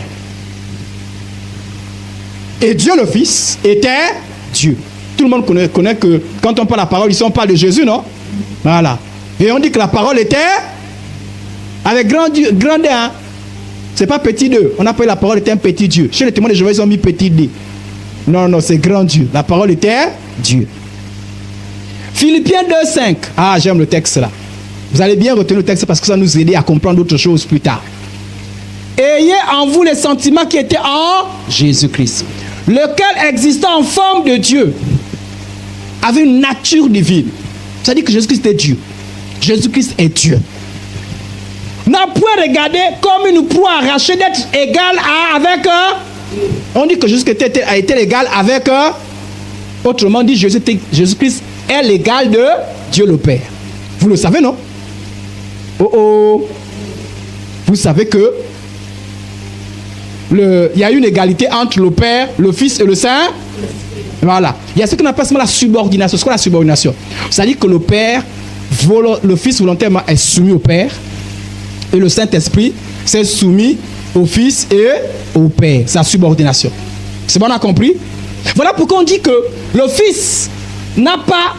Et Dieu le Fils était Dieu. Tout le monde connaît que quand on parle de la parole, ici on parle de Jésus, non? Voilà. Et on dit que la parole était avec grand D, hein? C'est pas petit 2. On appelle la parole était un petit Dieu. Chez les témoins de Jéhovah, ils ont mis petit D. Non, c'est grand Dieu. La parole était Dieu. Philippiens 2:5. Ah, j'aime le texte là. Vous allez bien retenir le texte parce que ça va nous aider à comprendre d'autres choses plus tard. Ayez en vous les sentiments qui étaient en Jésus-Christ, lequel existant en forme de Dieu, avait une nature divine. Ça dit que Jésus-Christ est Dieu. Jésus-Christ est Dieu. N'a point regardé comme une proie arrachée d'être égal avec on dit que Jésus-Christ a été égal avec autrement dit, Jésus-Christ est l'égal de Dieu le Père. Vous le savez, non? Vous savez que il y a une égalité entre le Père, le Fils et le Saint. Voilà. Il y a ce qu'on appelle la subordination. C'est quoi la subordination? C'est-à-dire que le Père, le Fils volontairement est soumis au Père et le Saint-Esprit s'est soumis au Fils et au Père. C'est la subordination. C'est bon, on a compris? Voilà pourquoi on dit que le Fils n'a pas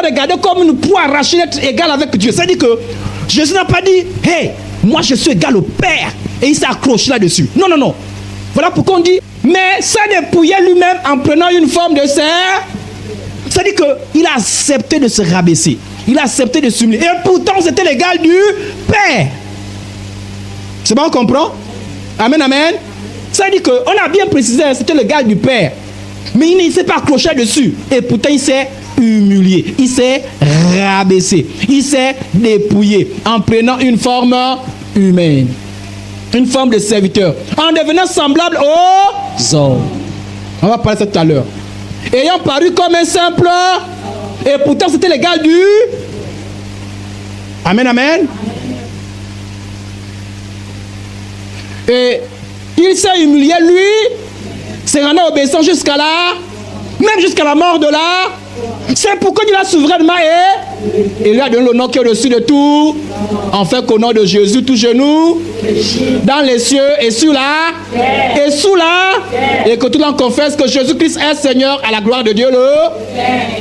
regardé comme une proie arrachée d'être égal avec Dieu. C'est-à-dire que Jésus n'a pas dit, hey, moi je suis égal au Père. Et il s'est accroché là-dessus. Non. Voilà pourquoi on dit, mais ça dépouillait lui-même en prenant une forme de serf. C'est-à-dire qu'il a accepté de se rabaisser. Il a accepté de s'humilier. Et pourtant, c'était l'égal du Père. C'est bon, on comprend? Amen. C'est-à-dire qu'on a bien précisé, c'était l'égal du Père. Mais il ne s'est pas accroché dessus. Et pourtant, il s'est humilié. Il s'est rabaissé. Il s'est dépouillé en prenant une forme humaine. Une forme de serviteur. En devenant semblable aux hommes. On va parler de ça tout à l'heure. Ayant paru comme un simple. Et pourtant, c'était l'égal du. Amen. Et il s'est humilié, lui. S'est rendu obéissant jusqu'à là. Même jusqu'à la mort de là. C'est pourquoi il a souverainement et il lui a donné le nom qui est au-dessus de tout. Enfin qu'au nom de Jésus, tout genou dans les cieux et sur la et sous la et que tout le monde confesse que Jésus-Christ est Seigneur à la gloire de Dieu.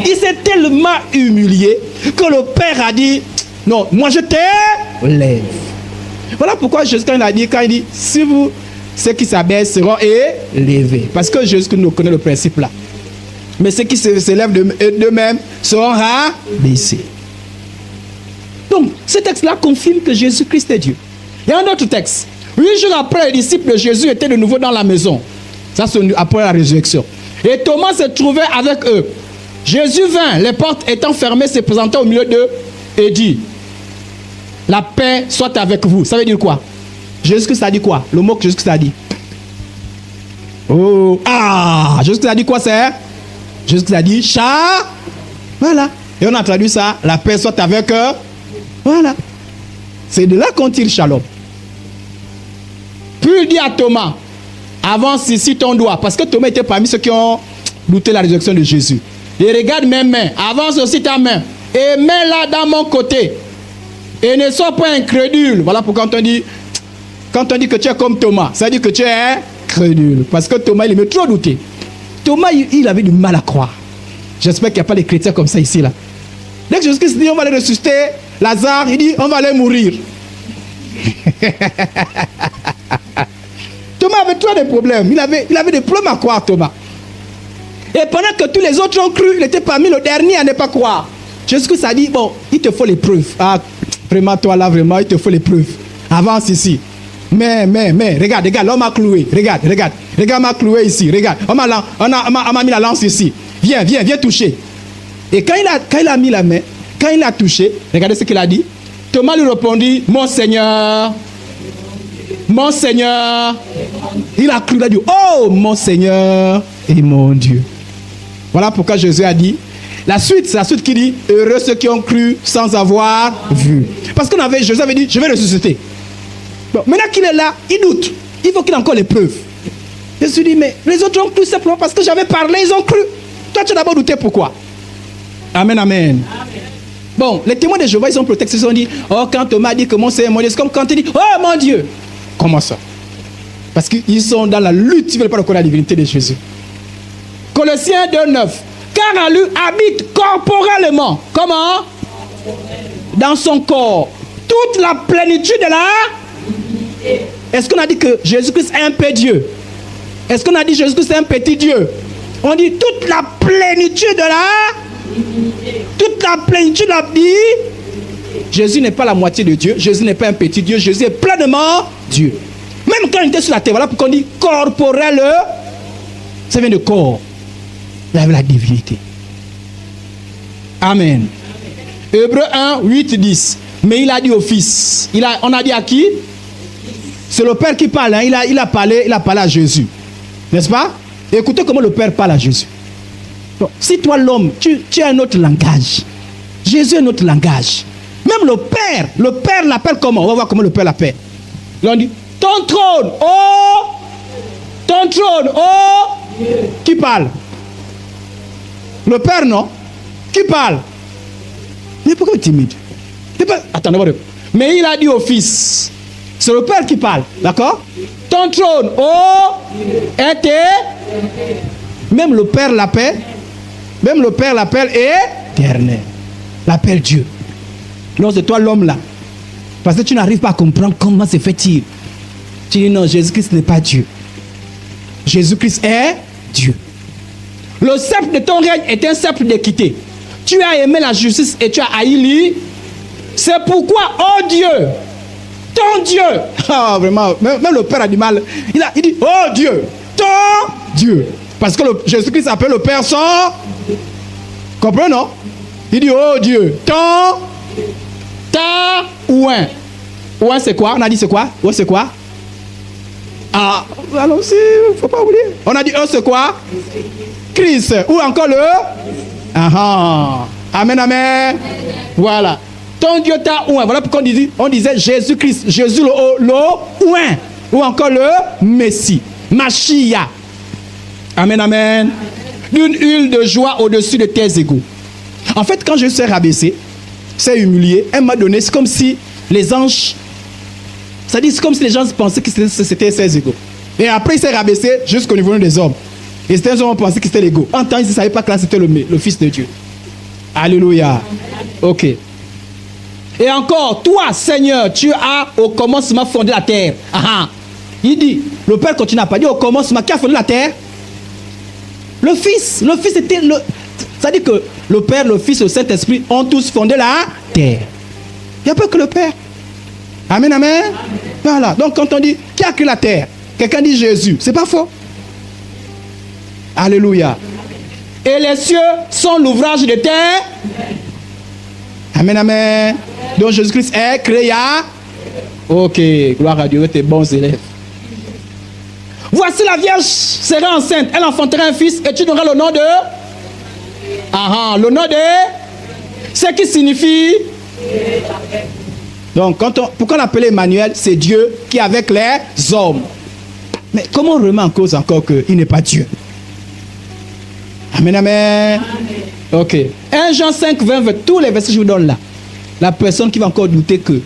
Il s'est tellement humilié que le Père a dit non, moi je t'élève. Voilà pourquoi Jésus quand il dit si vous ceux qui s'abaissent seront élevés. Parce que Jésus nous connaît le principe là. Mais ceux qui s'élèvent d'eux-mêmes seront rabaissés. Donc, ce texte-là confirme que Jésus-Christ est Dieu. Il y a un autre texte. 8 jours après, les disciples de Jésus étaient de nouveau dans la maison. Ça, c'est après la résurrection. Et Thomas se trouvait avec eux. Jésus vint, les portes étant fermées, se présenta au milieu d'eux et dit, la paix soit avec vous. Ça veut dire quoi? Jésus-Christ a dit quoi? Le mot que Jésus-Christ a dit. Oh, Jésus-Christ a dit quoi c'est? Jésus-Christ a dit, voilà. Et on a traduit ça, la paix soit avec eux. Voilà. C'est de là qu'on tire shalom. Puis il dit à Thomas, avance ici ton doigt. Parce que Thomas était parmi ceux qui ont douté la résurrection de Jésus. Et regarde mes mains, avance aussi ta main. Et mets-la dans mon côté. Et ne sois pas incrédule. Voilà pourquoi quand on dit que tu es comme Thomas, ça veut dire que tu es crédule. Parce que Thomas, il aimait trop douter. Thomas, il avait du mal à croire. J'espère qu'il n'y a pas de chrétiens comme ça ici, là. Dès que Jésus-Christ dit, on va aller ressusciter Lazare, il dit, on va aller mourir. Thomas avait trop de problèmes. Il avait des problèmes à croire, Thomas. Et pendant que tous les autres ont cru, il était parmi le dernier à ne pas croire. Jésus-Christ a dit, bon, il te faut les preuves. Ah, vraiment, toi là, vraiment, il te faut les preuves. Avance ici. Mais, regarde, l'homme m'a cloué. Regarde, m'a cloué ici. Regarde, on m'a mis la lance ici. Viens toucher. Et quand il a mis la main, quand il a touché, regardez ce qu'il a dit. Thomas lui répondit, mon Seigneur. Il a cru, il a dit, oh, mon Seigneur et mon Dieu. Voilà pourquoi Jésus a dit, c'est la suite qui dit, heureux ceux qui ont cru sans avoir vu. Parce que Jésus avait dit, je vais ressusciter. Bon, maintenant qu'il est là, il doute. Il faut qu'il ait encore les preuves. Jésus dit, mais les autres ont cru simplement parce que j'avais parlé, ils ont cru. Toi, tu as d'abord douté, pourquoi? Amen. Bon, les témoins de Jéhovah, ils ont protesté, ils ont dit, oh, quand Thomas dit que mon Seigneur, mon Dieu, c'est comme quand il dit, oh, mon Dieu. Comment ça? Parce qu'ils sont dans la lutte, ils ne veulent pas reconnaître la divinité de Jésus. Colossiens 2:9. Car en lui habite corporellement. Comment? Dans son corps. Toute la plénitude de la... Est-ce qu'on a dit que Jésus-Christ est un peu Dieu? Est-ce qu'on a dit Jésus-Christ est un petit Dieu? On dit toute la plénitude de la... Toute la plénitude de la vie. Jésus n'est pas la moitié de Dieu. Jésus n'est pas un petit Dieu. Jésus est pleinement Dieu. Même quand il était sur la terre, voilà pourquoi on dit corporel. Ça vient de corps. Il avait la divinité. Amen. Hébreux 1, 8, 10. Mais il a dit au Fils. On a dit à qui? C'est le Père qui parle. Hein. Il a parlé à Jésus. N'est-ce pas? Écoutez comment le Père parle à Jésus. Bon, si toi l'homme, tu as un autre langage. Jésus a un autre langage. Même le Père l'appelle comment? On va voir comment le Père l'appelle. On dit, ton trône, qui parle? Le Père, non? Qui parle? Mais pourquoi timide? Attends, d'abord. Mais il a dit au Fils. C'est le Père qui parle, d'accord? Ton trône, même le Père l'appelle. Même le Père l'appelle éternel. L'appelle Dieu. Non, c'est toi l'homme là. Parce que tu n'arrives pas à comprendre comment se fait-il. Tu dis non, Jésus-Christ n'est pas Dieu. Jésus-Christ est Dieu. Le sceptre de ton règne est un sceptre d'équité. Tu as aimé la justice et tu as haï l'iniquité. C'est pourquoi, oh Dieu, ton Dieu. Ah, vraiment, même le Père a du mal. Il dit, oh Dieu, ton Dieu. Parce que Jésus-Christ appelle le Père son. Comprenez, non? Il dit, oh Dieu, ton, ta, ouin. Ouin, c'est quoi? On a dit, c'est quoi? Ouin, c'est quoi? Ah, allons-y, il ne faut pas oublier. On a dit, c'est quoi? Christ. Ou encore le? Amen. Voilà. Ton Dieu t'a ouin. Voilà pourquoi on disait Jésus-Christ. Jésus le ouin. Ou encore le Messie. Machia. Amen. D'une huile de joie au-dessus de tes égaux. En fait, quand Jésus s'est rabaissé, s'est humilié, elle m'a donné, c'est comme si les anges, c'est comme si les gens pensaient que c'était ses égaux. Et après, il s'est rabaissé jusqu'au niveau des hommes. Et certains hommes pensaient que c'était l'égaux. En temps, ils ne savaient pas que là, c'était le Fils de Dieu. Alléluia. Ok. Et encore, toi, Seigneur, tu as au commencement fondé la terre. Il dit, le Père continue à pas dire au commencement, qui a fondé la terre? Le Fils était ça dit que le Père, le Fils et le Saint-Esprit ont tous fondé la terre. Il n'y a pas que le Père. Amen. Voilà. Donc quand on dit qui a créé la terre, quelqu'un dit Jésus. C'est pas faux. Alléluia. Et les cieux sont l'ouvrage de terre. Amen, amen. Donc Jésus-Christ est créé. Ok, gloire à Dieu, tes bons élèves. Voici la Vierge sera enceinte, elle enfantera un fils et tu donneras le nom de... le nom de... Ce qui signifie... Donc, pourquoi on appelle Emmanuel, c'est Dieu qui est avec les hommes. Mais comment on remet en cause encore qu'il n'est pas Dieu? Amen, amen. Ok. 1 Jean 5, 20, tous les versets que je vous donne là. La personne qui va encore douter que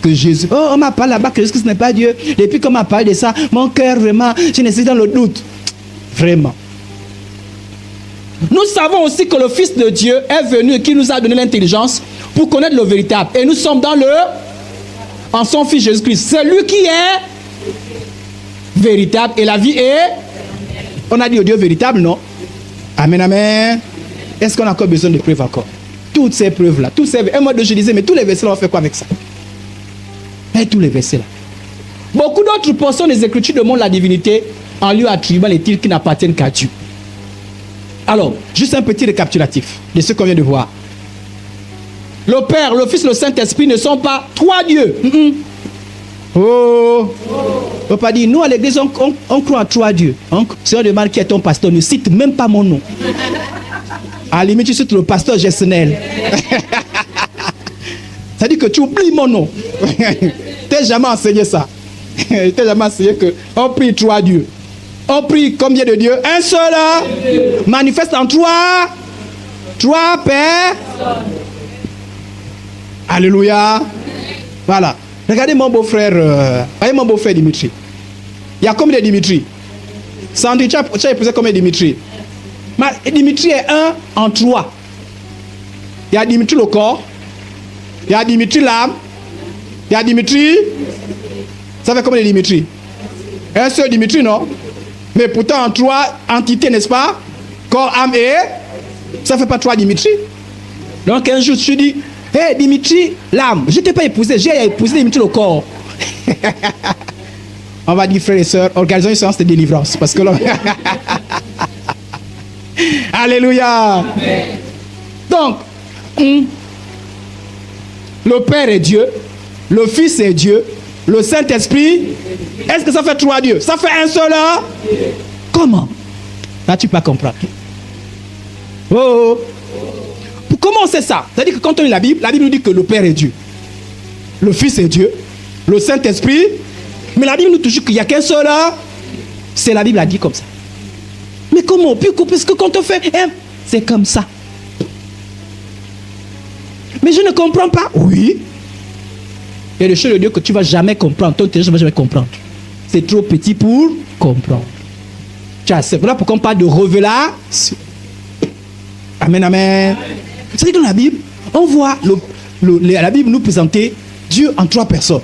Jésus... Oh, on m'a parlé là-bas que Jésus n'est pas Dieu. Depuis qu'on m'a parlé de ça, mon cœur vraiment, je nécessite dans le doute. Vraiment. Nous savons aussi que le Fils de Dieu est venu et qui nous a donné l'intelligence pour connaître le véritable. Et nous sommes en son Fils Jésus-Christ. C'est lui qui est véritable et la vie est... On a dit au Dieu véritable, non? Amen, amen. Est-ce qu'on a encore besoin de preuves encore? Toutes ces preuves-là, tous ces... Un mois de je disais, mais tous les versets-là, on fait quoi avec ça? Et tous les versets-là. Beaucoup d'autres portions des Écritures demandent la divinité en lui attribuant les titres qui n'appartiennent qu'à Dieu. Alors, juste un petit récapitulatif de ce qu'on vient de voir. Le Père, le Fils, le Saint-Esprit ne sont pas trois dieux. Oh, on peut pas dire, nous à l'église, on croit en trois dieux. Si on demande qui est ton pasteur, ne cite même pas mon nom. À la limite, tu cites le pasteur Gessenel. Ça dit que tu oublies mon nom. T'as jamais enseigné ça. T'as jamais enseigné qu'on prie trois dieux. On prie combien de dieux? Un seul. Manifeste en trois pères. Alléluia. Voilà. Regardez mon beau-frère. Voyez mon beau-frère Dimitri. Il y a combien de Dimitri? Sandri, tu as épousé combien de Dimitri? Dimitri est un en trois. Il y a Dimitri le corps. Il y a Dimitri l'âme. Il y a Dimitri. Ça fait combien de Dimitri? Un seul Dimitri, non? Mais pourtant en trois entités, n'est-ce pas? Corps, âme et... Ça fait pas trois Dimitri. Donc un jour, tu dis, hé Dimitri, l'âme, je ne t'ai pas épousé, j'ai épousé Dimitri le corps. On va dire, frères et sœurs, organisons une séance de délivrance. Parce que là... Alléluia. Amen. Donc, le Père est Dieu, le Fils est Dieu, le Saint-Esprit, est-ce que ça fait trois dieux? Ça fait un seul là? Comment? Là, tu peux pas comprendre. Oh. Comment on sait ça? C'est-à-dire que quand on lit la Bible nous dit que le Père est Dieu, le Fils est Dieu, le Saint-Esprit, mais la Bible nous dit qu'il n'y a qu'un seul là. C'est la Bible a dit comme ça. Mais comment? Parce que quand on fait, c'est comme ça. Mais je ne comprends pas. Oui. Il y a des choses de Dieu que tu ne vas jamais comprendre. Ton intelligence ne va jamais comprendre. C'est trop petit pour comprendre. C'est voilà pourquoi on parle de révélation. Amen, amen. C'est que dans la Bible, on voit la Bible nous présenter Dieu en trois personnes.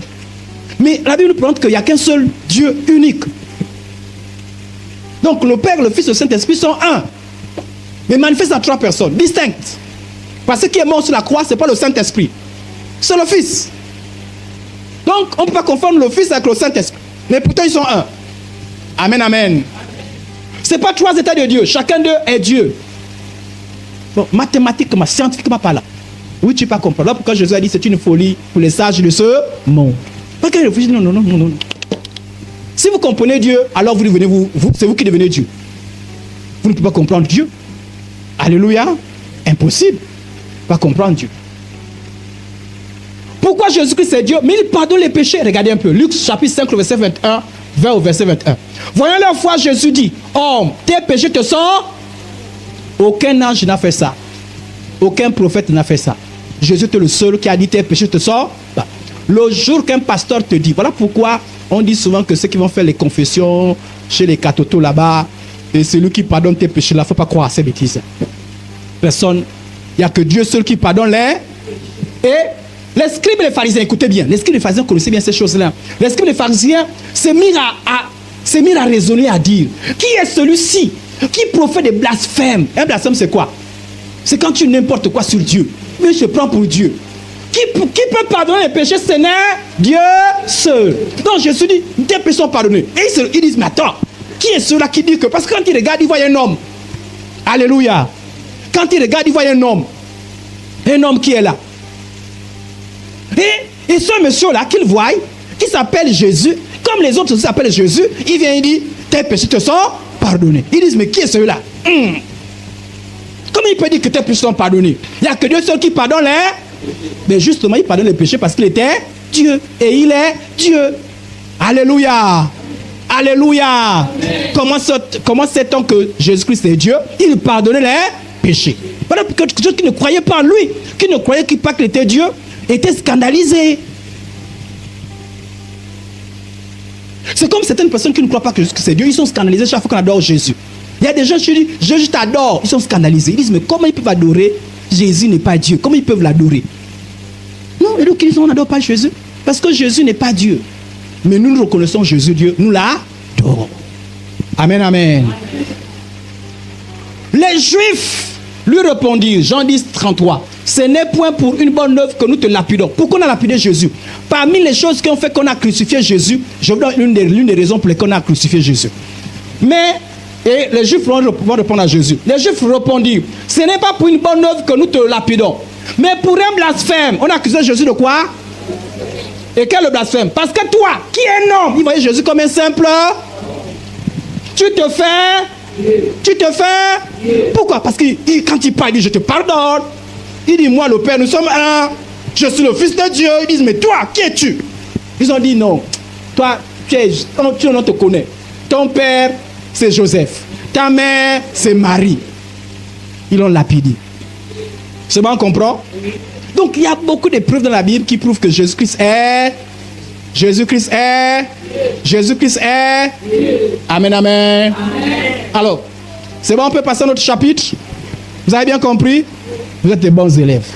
Mais la Bible nous présente qu'il n'y a qu'un seul Dieu unique. Donc le Père, le Fils et le Saint-Esprit sont un. Mais manifestent en trois personnes, distinctes. Parce que ce qui est mort sur la croix, ce n'est pas le Saint-Esprit. C'est le Fils. Donc on ne peut pas confondre le Fils avec le Saint-Esprit. Mais pourtant ils sont un. Amen, amen. Ce n'est pas trois états de Dieu. Chacun d'eux est Dieu. Bon, mathématiquement, scientifiquement pas là. Oui, tu ne peux pas comprendre. Là, pourquoi Jésus a dit c'est une folie pour les sages de ce monde. Parce que réfléchissent, non. Si vous comprenez Dieu, alors c'est vous qui devenez Dieu. Vous ne pouvez pas comprendre Dieu. Alléluia. Impossible. Pas comprendre Dieu. Pourquoi Jésus-Christ est Dieu? Mais il pardonne les péchés. Regardez un peu. Luc chapitre 5, verset 21, vers au verset 21. Voyons la fois Jésus dit, homme, tes péchés te sont... Aucun ange n'a fait ça. Aucun prophète n'a fait ça. Jésus est le seul qui a dit tes péchés te sont... Le jour qu'un pasteur te dit, voilà pourquoi on dit souvent que ceux qui vont faire les confessions chez les catotos là-bas, et celui qui pardonne tes péchés là, il ne faut pas croire à ces bêtises. Personne, il n'y a que Dieu seul qui pardonne les... Et les scribes et les pharisiens, écoutez bien, les scribes et les pharisiens connaissaient bien ces choses-là. Les scribes et les pharisiens se mirent à raisonner, à dire, qui est celui-ci qui profère des blasphèmes? Un blasphème c'est quoi? C'est quand tu n'importe quoi sur Dieu. Mais je prends pour Dieu. Qui peut pardonner les péchés? Ce n'est Dieu seul. Donc Jésus dit, tes péchés sont pardonnés. Et ils disent, mais attends, qui est celui-là qui dit que... Parce que quand il regarde, il voit un homme. Alléluia. Quand il regarde, il voit un homme. Un homme qui est là. Et ce monsieur-là qu'il voit, qui s'appelle Jésus, comme les autres s'appellent Jésus, il vient et dit, tes péchés te sont pardonnés. Ils disent, mais qui est celui-là? Comment il peut dire que tes péchés sont pardonnés? Il n'y a que Dieu seul qui pardonne les... Mais justement, il pardonne les péchés parce qu'il était Dieu. Et il est Dieu. Alléluia. Alléluia. Comment sait-on que Jésus-Christ est Dieu? Il pardonnait les péchés. Voilà que ceux qui ne croyaient pas en lui, qui ne croyaient pas qu'il était Dieu, étaient scandalisés. C'est comme certaines personnes qui ne croient pas que c'est Dieu, ils sont scandalisés chaque fois qu'on adore Jésus. Il y a des gens qui disent, je t'adore, ils sont scandalisés. Ils disent, mais comment ils peuvent adorer? Jésus n'est pas Dieu. Comment ils peuvent l'adorer? Non, et donc ils disent, on n'adore pas Jésus. Parce que Jésus n'est pas Dieu. Mais nous reconnaissons Jésus Dieu, nous l'adorons. Amen, amen. Les Juifs lui répondirent, Jean 10, 33, ce n'est point pour une bonne œuvre que nous te lapidons. Pourquoi on a lapidé Jésus? Parmi les choses qui ont fait qu'on a crucifié Jésus, je vous donne l'une des raisons pour lesquelles on a crucifié Jésus. Et les Juifs vont répondre à Jésus. Les Juifs répondirent, ce n'est pas pour une bonne œuvre que nous te lapidons, mais pour un blasphème. On a accusé Jésus de quoi? Et quel est le blasphème? Parce que toi, qui es un homme, il voyait Jésus comme un simple. Tu te fais. Pourquoi? Parce que quand il parle, il dit, je te pardonne. Il dit, moi, le Père, nous sommes un. Je suis le Fils de Dieu. Ils disent, mais toi, qui es-tu? Ils ont dit, non. Toi, tu ne te connais. Ton père, c'est Joseph. Ta mère, c'est Marie. Ils l'ont lapidé. C'est bon, on comprend? Donc, il y a beaucoup de preuves dans la Bible qui prouvent que Jésus-Christ est. Amen, amen. Alors, c'est bon, on peut passer à notre chapitre. Vous avez bien compris? Vous êtes des bons élèves.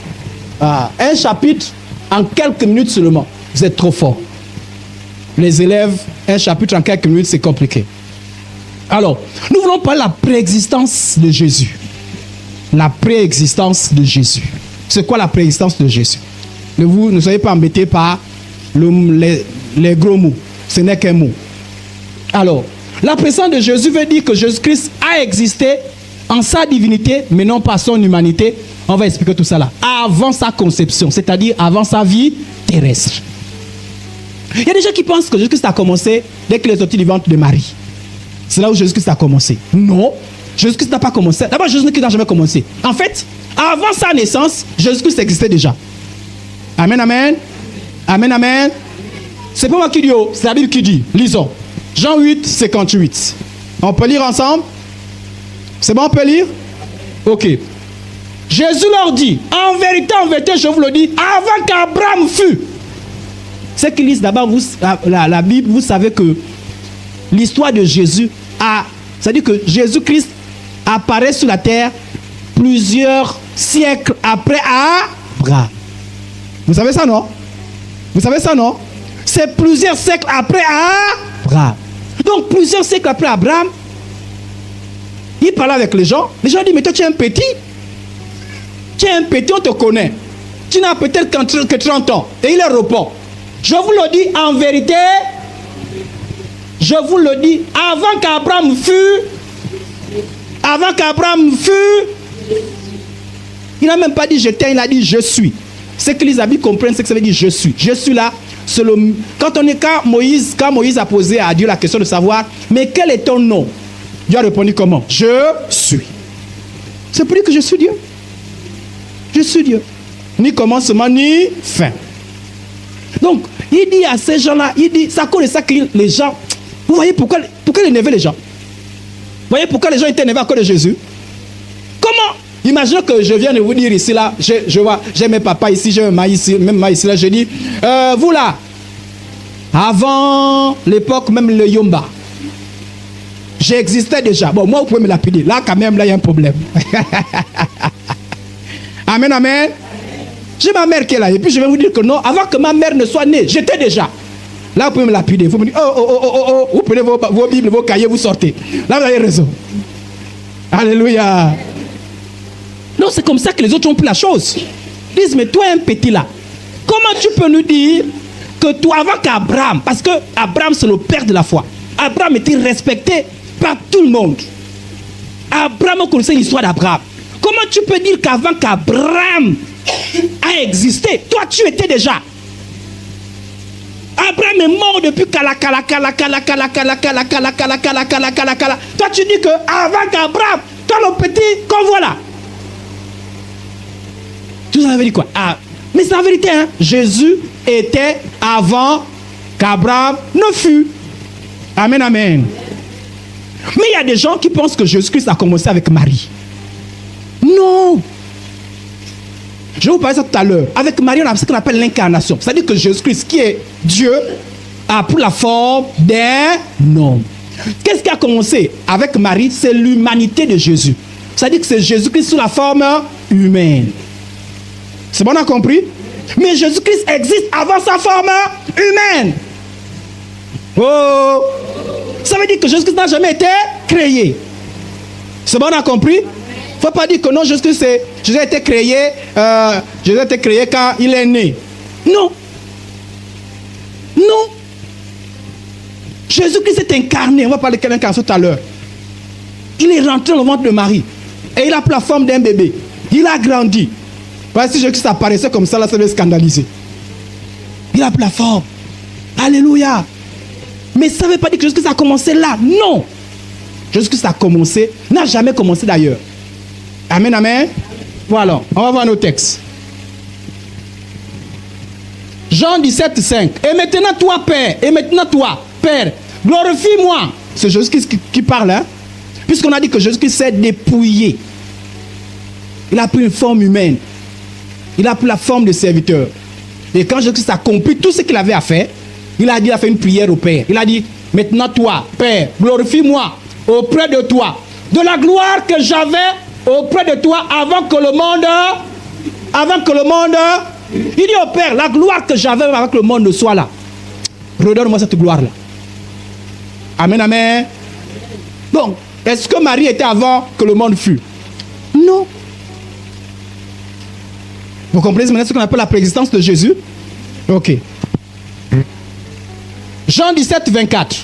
Un chapitre en quelques minutes seulement. Vous êtes trop forts. Les élèves, un chapitre en quelques minutes, c'est compliqué. Alors, nous voulons parler de la préexistence de Jésus. La préexistence de Jésus. C'est quoi la préexistence de Jésus? Ne soyez pas embêtés par les gros mots. Ce n'est qu'un mot. Alors, la présence de Jésus veut dire que Jésus-Christ a existé en sa divinité, mais non pas son humanité. On va expliquer tout ça là. Avant sa conception, c'est-à-dire avant sa vie terrestre. Il y a des gens qui pensent que Jésus-Christ a commencé dès qu'il est sorti du ventre de Marie. C'est là où Jésus-Christ a commencé. Non, Jésus-Christ n'a pas commencé. D'abord, Jésus-Christ n'a jamais commencé. En fait, avant sa naissance, Jésus-Christ existait déjà. Amen, amen. Amen, amen. C'est pas moi qui dis, c'est la Bible qui dit. Lisons. Jean 8, 58. On peut lire ensemble? C'est bon, on peut lire? Ok. Jésus leur dit, en vérité, je vous le dis, avant qu'Abraham fût. Ce qu'ils lisent d'abord, la Bible, vous savez que l'histoire de Jésus c'est-à-dire que Jésus-Christ apparaît sur la terre plusieurs siècles après Abraham. Vous savez ça, non? Vous savez ça, non? C'est plusieurs siècles après Abraham. Donc, plusieurs siècles après Abraham, il parlait avec les gens. Les gens disent, mais toi, tu es un petit. Tu es un petit, on te connaît. Tu n'as peut-être que 30 ans. Et il leur répond, je vous le dis en vérité, je vous le dis, avant qu'Abraham fût, il n'a même pas dit j'étais, il a dit je suis. Ce que les habits comprennent, c'est que ça veut dire je suis. Je suis là. Quand Moïse a posé à Dieu la question de savoir, mais quel est ton nom? Dieu a répondu comment? Je suis. C'est pour dire que je suis Dieu. Je suis Dieu. Ni commencement, ni fin. Donc, il dit à ces gens-là, il dit, ça cause de ça que les gens, vous voyez pourquoi il énervait les gens? Vous voyez pourquoi les gens étaient énervés à cause de Jésus? Comment? Imaginez que je viens de vous dire ici, là, j'ai mes papas ici, j'ai même ma ici, là, je dis, vous là, avant l'époque, même le Yomba, j'existais déjà. Bon, moi, vous pouvez me lapider. Là, quand même, là, il y a un problème. Amen, amen. J'ai ma mère qui est là. Et puis, je vais vous dire que non, avant que ma mère ne soit née, j'étais déjà. Là, vous pouvez me lapider. Vous me dites, oh. Vous prenez vos Bibles, vos cahiers, vous sortez. Là, vous avez raison. Alléluia. Non, c'est comme ça que les autres ont pris la chose. Ils disent, mais toi, un petit là, comment tu peux nous dire que toi, avant qu'Abraham, parce que Abraham c'est le père de la foi, Abraham était respecté par tout le monde. Abraham connaissait l'histoire d'Abraham. Comment tu peux dire qu'avant qu'Abraham a existé, toi tu étais déjà? Abraham est mort depuis Kala. Toi tu dis que avant qu'Abraham, toi le petit convoi là. Tu en avais dit quoi? Ah, mais c'est la vérité, hein? Jésus était avant qu'Abraham ne fût. Amen, amen. Mais il y a des gens qui pensent que Jésus-Christ a commencé avec Marie. Non. Je vais vous parler ça tout à l'heure. Avec Marie, on a ce qu'on appelle l'incarnation. C'est-à-dire que Jésus-Christ, qui est Dieu, a pris la forme d'un homme. Qu'est-ce qui a commencé avec Marie? C'est l'humanité de Jésus. C'est-à-dire que c'est Jésus-Christ sous la forme humaine. C'est bon, on a compris? Mais Jésus-Christ existe avant sa forme humaine. Oh! Ça veut dire que Jésus-Christ n'a jamais été créé. C'est bon, on a compris? Il ne faut pas dire que non, Jésus-Christ a été créé quand il est né. Non. Non. Jésus-Christ est incarné. On va parler de l'incarnation tout à l'heure. Il est rentré dans le ventre de Marie. Et il a pris la forme d'un bébé. Il a grandi. Si Jésus-Christ apparaissait comme ça, là, ça devait scandaliser. Il a pris la forme. Alléluia. Mais ça ne veut pas dire que Jésus-Christ a commencé là. Non. Jésus-Christ a commencé, n'a jamais commencé d'ailleurs. Amen, amen. Voilà, on va voir nos textes. Jean 17, 5. Et maintenant toi, Père, glorifie-moi. C'est Jésus-Christ qui parle, hein. Puisqu'on a dit que Jésus-Christ s'est dépouillé. Il a pris une forme humaine. Il a pris la forme de serviteur. Et quand Jésus-Christ a compris tout ce qu'il avait à faire, il a fait une prière au Père. Il a dit, maintenant toi, Père, glorifie-moi auprès de toi. De la gloire que j'avais auprès de toi avant que le monde... Il dit au Père, la gloire que j'avais avant que le monde ne soit là. Redonne-moi cette gloire-là. Amen, amen. Donc, est-ce que Marie était avant que le monde fût? Non. Vous comprenez maintenant ce qu'on appelle la préexistence de Jésus? Ok. Jean 17, 24.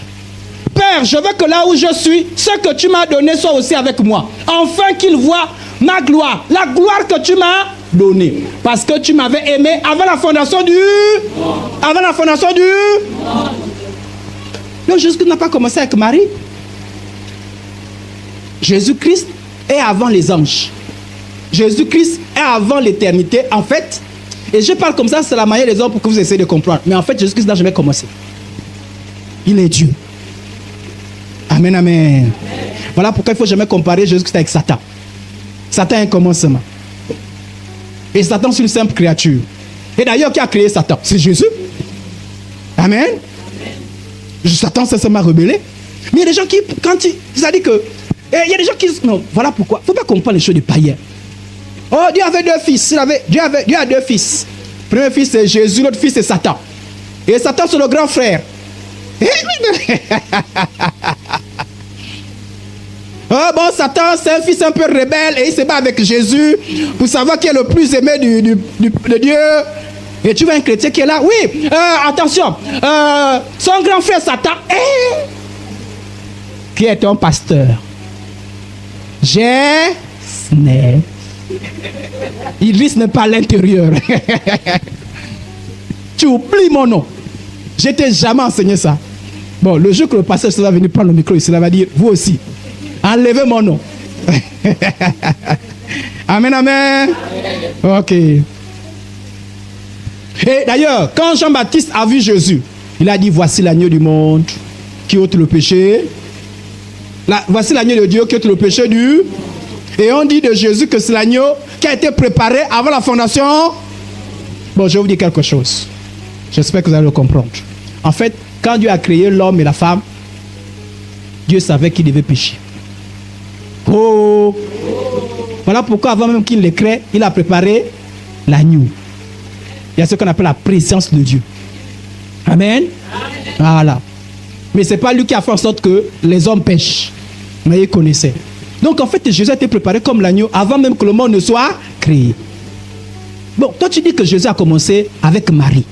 Père, je veux que là où je suis, ce que tu m'as donné soit aussi avec moi. Afin qu'il voie ma gloire. La gloire que tu m'as donnée. Parce que tu m'avais aimé avant la fondation du... Avant la fondation du... Non, Jésus-Christ n'a pas commencé avec Marie. Jésus-Christ est avant les anges. Jésus-Christ est avant l'éternité. En fait, et je parle comme ça, c'est la manière des hommes pour que vous essayez de comprendre. Mais en fait, Jésus-Christ n'a jamais commencé. Il est Dieu. Amen, amen. Voilà pourquoi il ne faut jamais comparer Jésus-Christ avec Satan. Satan a un commencement. Et Satan, c'est une simple créature. Et d'ailleurs, qui a créé Satan? C'est Jésus. Amen. Satan s'est seulement rebellé. Mais il y a des gens qui, quand ils ont dit que... il y a des gens qui... Non, voilà pourquoi. Il ne faut pas comprendre les choses de païens. Oh, Dieu avait deux fils. Dieu a deux fils. Le premier fils, c'est Jésus. L'autre fils, c'est Satan. Et Satan, c'est le grand frère. Oh bon, Satan, c'est un fils un peu rebelle et il se bat avec Jésus pour savoir qui est le plus aimé de Dieu. Et tu vois un chrétien qui est là. Oui, attention. Son grand frère Satan, qui est un pasteur. Idriss n'est pas à l'intérieur. Tu oublies mon nom. Je t'ai jamais enseigné ça. Bon, le jour que le pasteur va venir prendre le micro, il va dire, vous aussi, enlevez mon nom. Amen, amen. Ok. Et d'ailleurs, quand Jean-Baptiste a vu Jésus, il a dit, voici l'agneau du monde qui ôte le péché. Voici l'agneau de Dieu qui ôte le péché du... Et on dit de Jésus que c'est l'agneau qui a été préparé avant la fondation. Bon, je vais vous dire quelque chose. J'espère que vous allez le comprendre. En fait, quand Dieu a créé l'homme et la femme, Dieu savait qu'ils devaient pécher. Oh! Voilà pourquoi avant même qu'il les crée, il a préparé l'agneau. Il y a ce qu'on appelle la présence de Dieu. Amen. Voilà. Mais ce n'est pas lui qui a fait en sorte que les hommes pêchent. Mais il connaissait. Donc en fait, Jésus a été préparé comme l'agneau avant même que le monde ne soit créé. Bon, toi tu dis que Jésus a commencé avec Marie.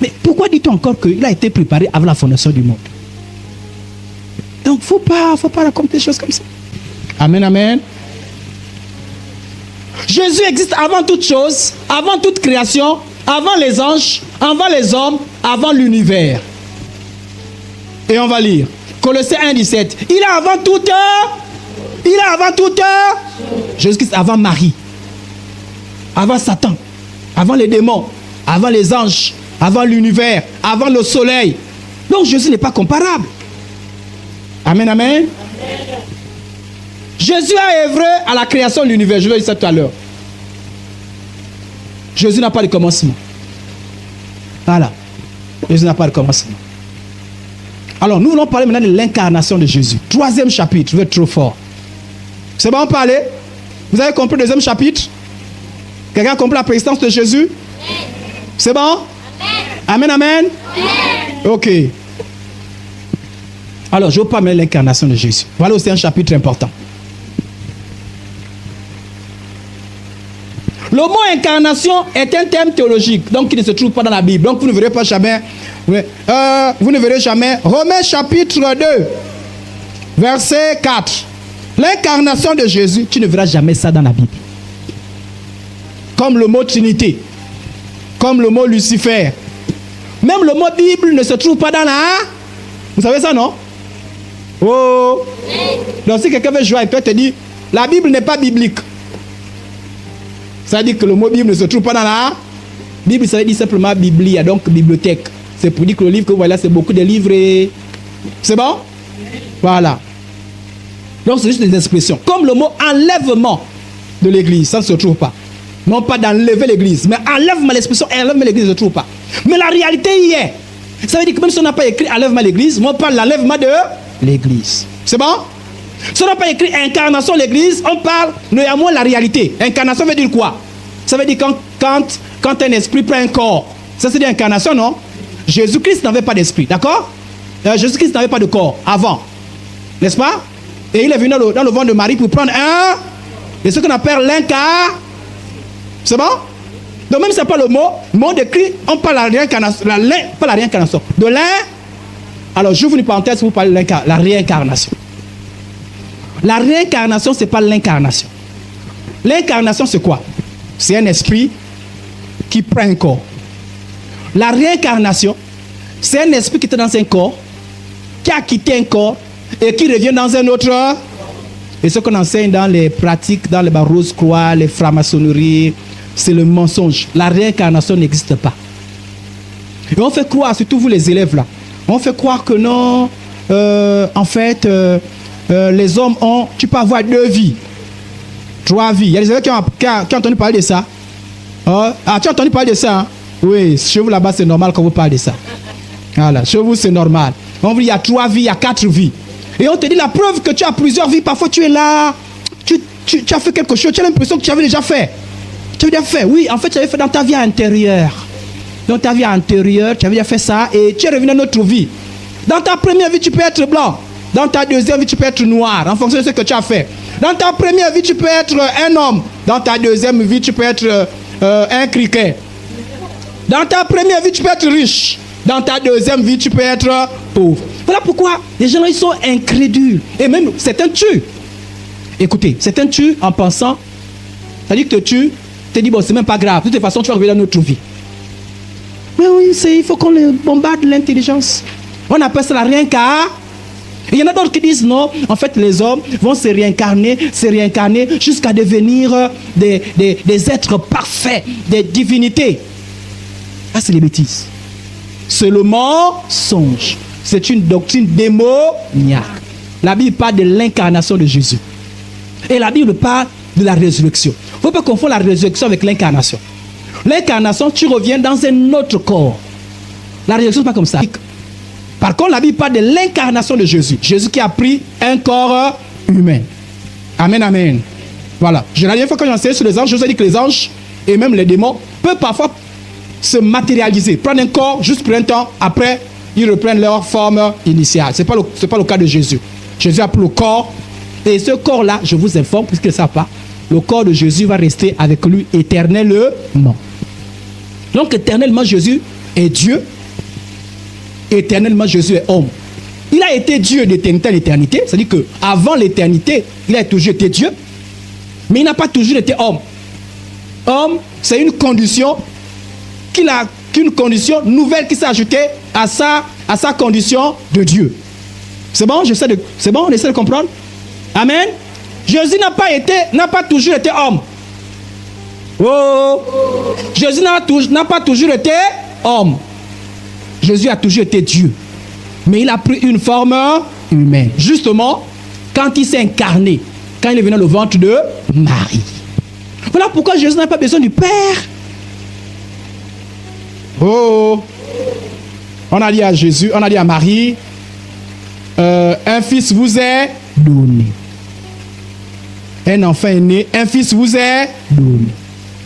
Mais pourquoi dit-on encore qu'il a été préparé avant la fondation du monde? Donc, faut pas raconter des choses comme ça. Amen, amen. Jésus existe avant toute chose, avant toute création, avant les anges, avant les hommes, avant l'univers. Et on va lire. Colossiens 1,17. Il est avant toute. Jésus-Christ avant Marie, avant Satan, avant les démons, avant les anges, avant l'univers, avant le soleil. Donc Jésus n'est pas comparable. Amen, amen. Jésus a œuvré à la création de l'univers. Je vais dire ça tout à l'heure. Jésus n'a pas de commencement. Voilà. Jésus n'a pas de commencement. Alors, nous allons parler maintenant de l'incarnation de Jésus. 3e chapitre, je vais être trop fort. C'est bon, parler? Vous avez compris le 2e chapitre? Quelqu'un a compris la présence de Jésus? C'est bon? Amen, amen. Ok. Alors, je vais parler de l'incarnation de Jésus. Voilà aussi un chapitre important. Le mot incarnation est un terme théologique, donc qui ne se trouve pas dans la Bible. Donc vous ne verrez pas jamais. Vous ne verrez jamais. Romains chapitre 2, verset 4. L'incarnation de Jésus, tu ne verras jamais ça dans la Bible. Comme le mot Trinité, comme le mot Lucifer. Même le mot Bible ne se trouve pas dans la... Vous savez ça, non? Oh! Donc si quelqu'un veut jouer avec toi, te dit, la Bible n'est pas biblique. Ça veut dire que le mot Bible ne se trouve pas dans la Bible, ça veut dire simplement Biblia, donc bibliothèque. C'est pour dire que le livre que vous voyez là, c'est beaucoup de livres. Et... C'est bon? Voilà. Donc c'est juste des expressions. Comme le mot enlèvement de l'église, ça ne se trouve pas. Non pas d'enlever l'église, mais enlèvement, l'expression enlèvement l'église ne se trouve pas. Mais la réalité y est. Ça veut dire que même si on n'a pas écrit enlèvement l'église, on parle l'enlèvement de l'église. C'est bon? Si on n'a pas écrit incarnation de l'église, on parle néanmoins de la réalité. Incarnation veut dire quoi? Ça veut dire quand un esprit prend un corps. Ça c'est l'incarnation, non? Jésus-Christ n'avait pas d'esprit, d'accord? Jésus-Christ n'avait pas de corps avant. N'est-ce pas? Et il est venu dans le ventre de Marie pour prendre un... Et ce qu'on appelle l'incarnation. C'est bon? Donc même si ce n'est pas le mot décrit, on parle de la réincarnation. Pas la réincarnation. De Alors j'ouvre une parenthèse pour vous parler de la réincarnation. La réincarnation, ce n'est pas l'incarnation. L'incarnation, c'est quoi? C'est un esprit qui prend un corps. La réincarnation, c'est un esprit qui était dans un corps, qui a quitté un corps et qui revient dans un autre. Et ce qu'on enseigne dans les pratiques, dans les Rose-Croix, les francs-maçonneries, c'est le mensonge. La réincarnation n'existe pas. Et on fait croire, surtout vous les élèves là, on fait croire que non, en fait, les hommes ont, tu peux avoir 2 vies, 3 vies. Il y a des élèves qui ont entendu parler de ça. Ah, tu as entendu parler de ça, hein? Oui, chez vous là-bas c'est normal quand vous parlez de ça. Voilà, chez vous c'est normal. On dit il y a 3 vies, il y a 4 vies. Et on te dit la preuve que tu as plusieurs vies. Parfois tu es là, tu as fait quelque chose, tu as l'impression que tu avais déjà fait. Tu avais déjà fait, oui, en fait tu avais fait dans ta vie antérieure. Dans ta vie antérieure, tu avais déjà fait ça et tu es revenu dans notre vie. Dans ta première vie, tu peux être blanc. Dans ta deuxième vie, tu peux être noir, en fonction de ce que tu as fait. Dans ta première vie, tu peux être un homme. Dans ta deuxième vie, tu peux être un criquet. Dans ta première vie, tu peux être riche. Dans ta deuxième vie, tu peux être pauvre. Voilà pourquoi les gens ils sont incrédules. Et même certains tuent. Écoutez, certains tuent en pensant, c'est-à-dire que tu tues, tu te dis, bon, c'est même pas grave. De toute façon, tu vas revenir dans notre vie. Mais oui, il faut qu'on bombarde l'intelligence. On appelle ça la réincarnation. Il y en a d'autres qui disent non, en fait les hommes vont se réincarner jusqu'à devenir des êtres parfaits, des divinités. Ah, c'est les bêtises. C'est le mensonge. C'est une doctrine démoniaque. La Bible parle de l'incarnation de Jésus. Et la Bible parle de la résurrection. Il ne faut pas confondre la résurrection avec l'incarnation. L'incarnation, tu reviens dans un autre corps. La résurrection, ce n'est pas comme ça. Par contre, la Bible parle de l'incarnation de Jésus. Jésus qui a pris un corps humain. Amen, amen. Voilà. La dernière fois que j'ai enseigné sur les anges, je vous ai dit que les anges et même les démons peuvent parfois se matérialiser, prendre un corps juste pour un temps, après ils reprennent leur forme initiale. Ce n'est pas le cas de Jésus. Jésus a pris le corps et ce corps-là, je vous informe, puisque ne savent pas, le corps de Jésus va rester avec lui éternellement. Donc éternellement Jésus est Dieu. Éternellement Jésus est homme. Il a été Dieu d'éternité à l'éternité. C'est-à-dire qu'avant l'éternité, il a toujours été Dieu. Mais il n'a pas toujours été homme. Homme, c'est une condition qu'une condition nouvelle qui s'est ajoutée à sa condition de Dieu. C'est bon? C'est bon? On essaie de comprendre? Amen? Jésus n'a pas toujours été homme. Oh! Jésus n'a pas toujours été homme. Jésus a toujours été Dieu. Mais il a pris une forme humaine. Justement, quand il s'est incarné, quand il est venu dans le ventre de Marie. Voilà pourquoi Jésus n'a pas besoin du Père. Oh! On a dit à Jésus, on a dit à Marie, un fils vous est donné. Un enfant est né, un fils vous est donné.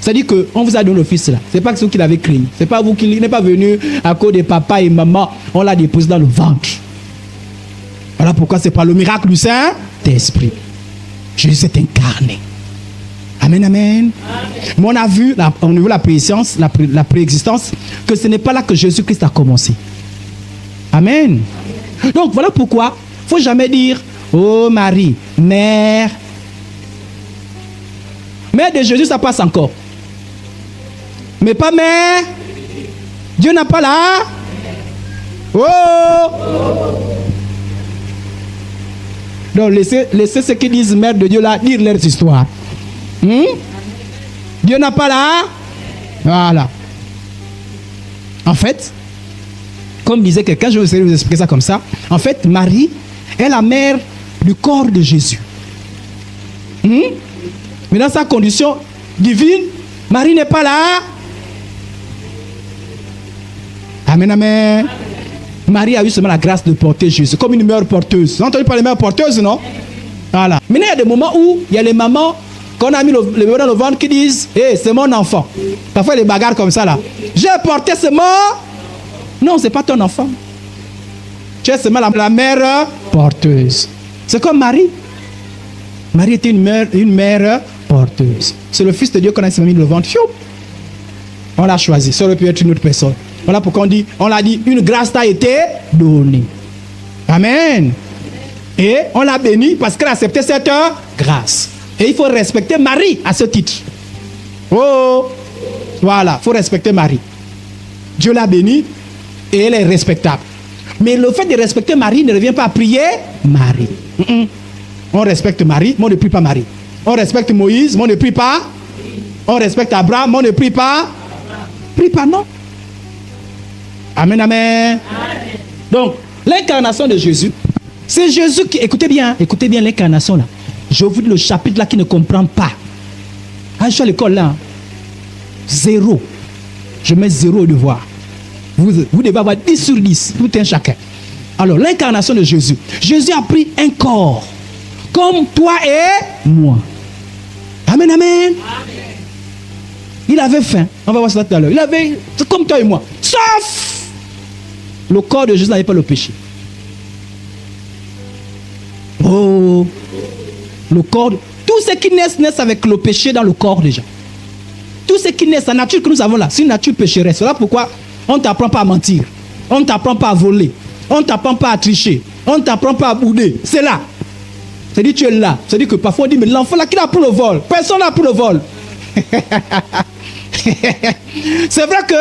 C'est-à-dire qu'on vous a donné le fils là. Ce n'est pas ce qu'il avait créé. Ce n'est pas vous qui n'est pas venu à cause de papa et maman. On l'a déposé dans le ventre. Voilà pourquoi c'est par le miracle du Saint-Esprit. Jésus s'est incarné. Amen, amen. Mais on a vu, au niveau de la préexistence, la préexistence, que ce n'est pas là que Jésus-Christ a commencé. Amen. Donc voilà pourquoi il ne faut jamais dire, oh Marie, mère. Mère de Jésus, ça passe encore. Mais pas mère. Dieu n'a pas là. Oh. Donc laissez ceux qui disent mère de Dieu là dire leurs histoires. Dieu n'a pas là. Voilà. En fait, comme disait quelqu'un, je vais essayer de vous expliquer ça comme ça. En fait, Marie est la mère du corps de Jésus. Mais dans sa condition divine, Marie n'est pas là. Amen, amen. Marie a eu seulement la grâce de porter Jésus, comme une mère porteuse. Vous avez entendu parler de mère porteuse, non? Voilà. Maintenant, il y a des moments où il y a les mamans, qu'on a mis le bébé dans le ventre, qui disent, hey, c'est mon enfant. Parfois, les bagarres comme ça, là. J'ai porté ce mot. Non, ce n'est pas ton enfant. Tu es seulement la mère porteuse. C'est comme Marie. Marie était une mère porteuse. C'est le Fils de Dieu qu'on a mis dans le ventre. On l'a choisi. Ça aurait pu être une autre personne. Voilà pourquoi on l'a dit, une grâce t'a été donnée. Amen. Et on l'a béni parce qu'elle a accepté cette grâce. Et il faut respecter Marie à ce titre. Oh, voilà, il faut respecter Marie. Dieu l'a bénie et elle est respectable. Mais le fait de respecter Marie ne revient pas à prier Marie. On respecte Marie, mais on ne prie pas Marie. On respecte Moïse, mais on ne prie pas. On respecte Abraham, mais on ne prie pas. Prie pas, non. Amen, amen. Donc, l'incarnation de Jésus, c'est Jésus qui... Écoutez bien l'incarnation là. Je vous dis le chapitre là qui ne comprend pas. Quand je suis à l'école là, 0. Je mets 0 au devoir. Vous devez avoir 10 sur 10, tout un chacun. Alors, l'incarnation de Jésus. Jésus a pris un corps, comme toi et moi. Amen, amen. Il avait faim. On va voir ça tout à l'heure. Il avait, c'est comme toi et moi. Sauf le corps de Jésus n'avait pas le péché. Oh, le corps. Tous ceux qui naissent avec le péché dans le corps déjà. Tous ceux qui naissent, la nature que nous avons là, c'est une nature pécheresse. Voilà pourquoi on ne t'apprend pas à mentir. On ne t'apprend pas à voler. On ne t'apprend pas à tricher. On ne t'apprend pas à bouder. C'est là. C'est-à-dire tu es là. C'est-à-dire que parfois on dit, mais l'enfant là, qui a pris le vol? Personne n'a pris le vol. C'est vrai que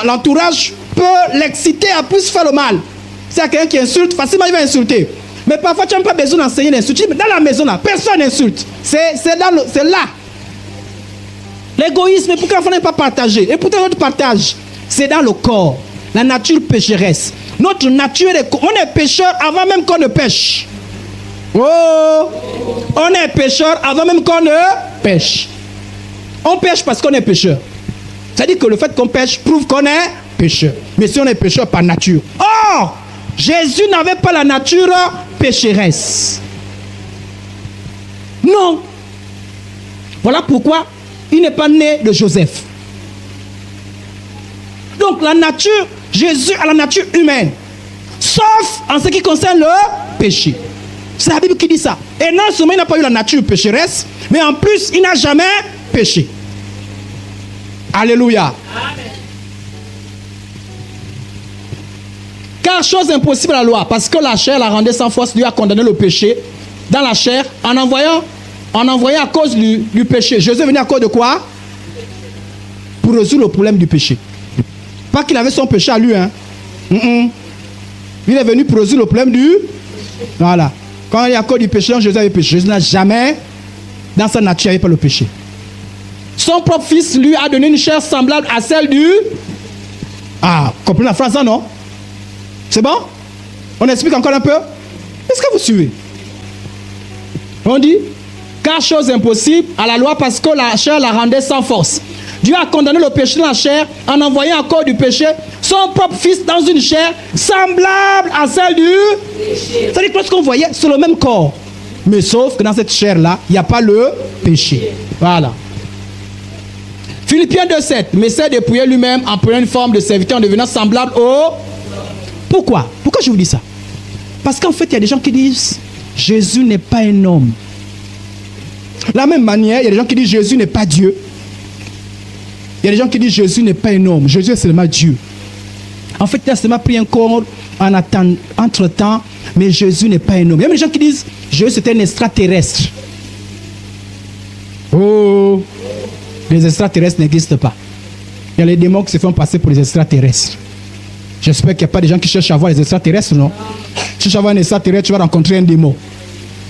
l'entourage peut l'exciter à plus faire le mal. C'est quelqu'un qui insulte, facilement il va insulter. Mais parfois tu n'as pas besoin d'enseigner l'insulte. Mais dans la maison là, personne n'insulte. C'est là. L'égoïsme, pourquoi l'enfant n'est pas partagé? Et pourtant notre partage, c'est dans le corps. La nature pécheresse. Notre nature, on est pécheur avant même qu'on ne pêche. Oh, on est pécheur avant même qu'on ne pêche. On pêche parce qu'on est pécheur. C'est-à-dire que le fait qu'on pêche prouve qu'on est pécheur. Mais si on est pécheur par nature. Or, Jésus n'avait pas la nature pécheresse. Non. Voilà pourquoi il n'est pas né de Joseph. Donc la nature, Jésus a la nature humaine. Sauf en ce qui concerne le péché. C'est la Bible qui dit ça. Et non seulement il n'a pas eu la nature pécheresse, mais en plus il n'a jamais péché. Alléluia. Car chose impossible à la loi, parce que la chair la rendait sans force, Dieu a condamné le péché dans la chair en envoyant à cause du péché. Jésus est venu à cause de quoi? Pour résoudre le problème du péché. Pas qu'il avait son péché à lui. Hein. Il est venu pour résoudre le problème du... Voilà. Quand il y a à cause du péché, Jésus avait péché. Jésus n'a jamais, dans sa nature, il n'y avait pas le péché. Son propre fils lui a donné une chair semblable à celle du... Ah, comprenez la phrase, non? C'est bon? On explique encore un peu? Est-ce que vous suivez? On dit, car chose impossible à la loi parce que la chair la rendait sans force. Dieu a condamné le péché dans la chair en envoyant à cause du péché son propre fils dans une chair semblable à celle du péché. C'est-à-dire que lorsqu'on voyait, c'est le même corps. Mais sauf que dans cette chair-là, il n'y a pas le péché. Voilà. Philippiens 2,7. Mais s'est dépouillé lui-même en prenant une forme de serviteur en devenant semblable au... Pourquoi? Pourquoi je vous dis ça? Parce qu'en fait, il y a des gens qui disent Jésus n'est pas un homme. De la même manière, il y a des gens qui disent Jésus n'est pas Dieu. Il y a des gens qui disent Jésus n'est pas un homme. Jésus est seulement Dieu. En fait, il a seulement pris un corps entre-temps, mais Jésus n'est pas un homme. Il y a des gens qui disent Jésus c'est un extraterrestre. Oh, les extraterrestres n'existent pas. Il y a les démons qui se font passer pour les extraterrestres. J'espère qu'il n'y a pas des gens qui cherchent à voir les extraterrestres, non? Si tu cherches à voir un extraterrestre, tu vas rencontrer un démon.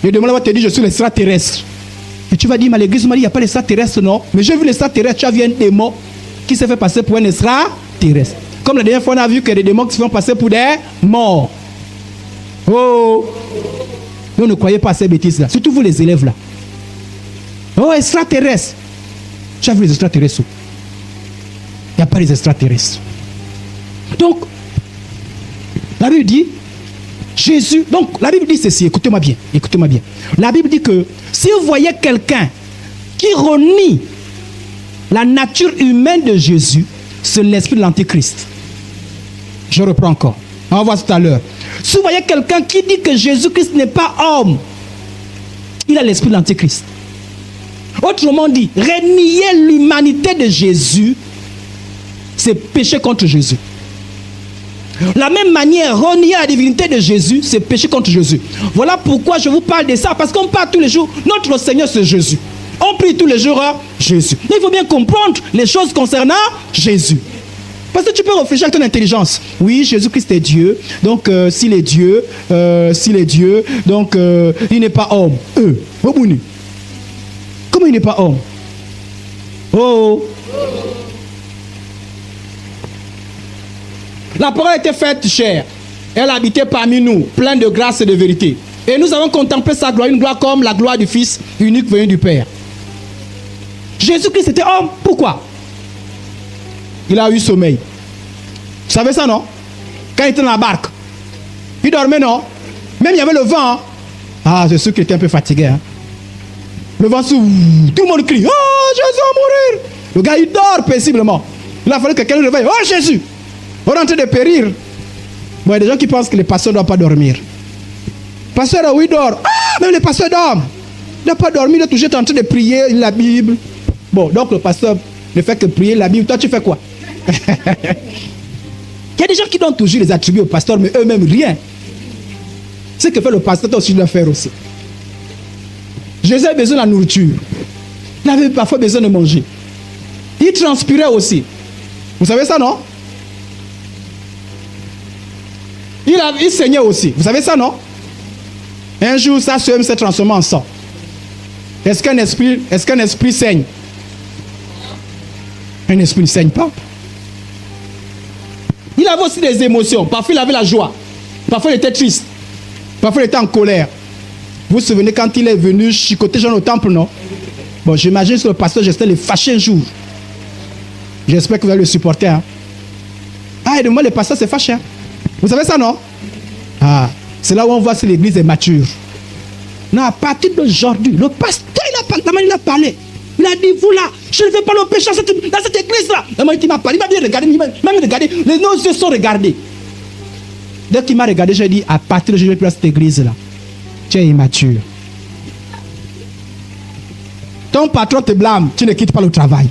Le démon là va te dire, je suis l'extraterrestre. Et tu vas dire, mais l'église m'a dit, il n'y a pas d'extraterrestre, non? Mais j'ai vu l'extraterrestre, tu as vu un démon qui s'est fait passer pour un extraterrestre. Comme la dernière fois, on a vu qu'il y a des démons qui se font passer pour des morts. Oh! Mais on ne croyait pas à ces bêtises-là. Surtout vous, les élèves là. Oh, extraterrestre. Tu as vu les extraterrestres? Il n'y a pas les extraterrestres. Donc, la Bible dit, Jésus, donc la Bible dit ceci, écoutez-moi bien. La Bible dit que si vous voyez quelqu'un qui renie la nature humaine de Jésus, c'est l'esprit de l'Antéchrist. Je reprends encore, on va voir tout à l'heure. Si vous voyez quelqu'un qui dit que Jésus-Christ n'est pas homme, il a l'esprit de l'Antéchrist. Autrement dit, renier l'humanité de Jésus, c'est pécher contre Jésus. La même manière, renier la divinité de Jésus, c'est pécher contre Jésus. Voilà pourquoi je vous parle de ça, parce qu'on parle tous les jours, notre Seigneur c'est Jésus. On prie tous les jours à Jésus. Mais il faut bien comprendre les choses concernant Jésus. Parce que tu peux réfléchir avec ton intelligence. Oui, Jésus-Christ est Dieu. Donc, s'il est Dieu, donc il n'est pas homme. Comment il n'est pas homme? Oh! La parole était faite chair. Elle habitait parmi nous, pleine de grâce et de vérité. Et nous avons contemplé sa gloire, une gloire comme la gloire du Fils unique venu du Père. Jésus-Christ était homme. Pourquoi? Il a eu sommeil. Vous savez ça, non? Quand il était dans la barque, il dormait, non? Même il y avait le vent. Hein? Ah, c'est sûr qu'il était un peu fatigué. Hein? Le vent s'ouvre, tout le monde crie. Oh, Jésus va mourir. Le gars, il dort paisiblement. Il a fallu que quelqu'un le réveille. Oh, Jésus! On est en train de périr. Bon, il y a des gens qui pensent que les pasteurs ne doivent pas dormir. Le pasteur, oui, il dort. Ah, même les pasteurs dorment. Il n'a pas dormi, il est toujours en train de prier la Bible. Bon, donc le pasteur ne fait que prier la Bible. Toi, tu fais quoi? Il y a des gens qui donnent toujours les attributs au pasteur, mais eux-mêmes rien. Ce que fait le pasteur, toi aussi, tu dois faire aussi. Jésus a besoin de la nourriture. Il avait parfois besoin de manger. Il transpirait aussi. Vous savez ça, non? Il saignait aussi. Vous savez ça, non? Un jour, sa sueur s'est transformée en sang. Est-ce qu'un esprit saigne? Un esprit ne saigne pas. Il avait aussi des émotions. Parfois, il avait la joie. Parfois, il était triste. Parfois, il était en colère. Vous vous souvenez quand il est venu chicoter Jean au temple, non? Bon, j'imagine que le pasteur Justin le fâché un jour. J'espère que vous allez le supporter. Hein? Ah, et de moi, le pasteur s'est fâché. Hein? Vous savez ça, non? Ah, c'est là où on voit si l'église est mature. Non, à partir d'aujourd'hui, le pasteur, il a parlé. Il a dit, vous là, je ne fais pas le péché dans cette église-là. Il m'a parlé, il m'a bien regardé, il m'a regardé. Nos yeux sont regardés. Dès qu'il m'a regardé, j'ai dit, à partir d'aujourd'hui, je ne vais plus dans cette église-là. Tu es immature. Ton patron te blâme, tu ne quittes pas le travail.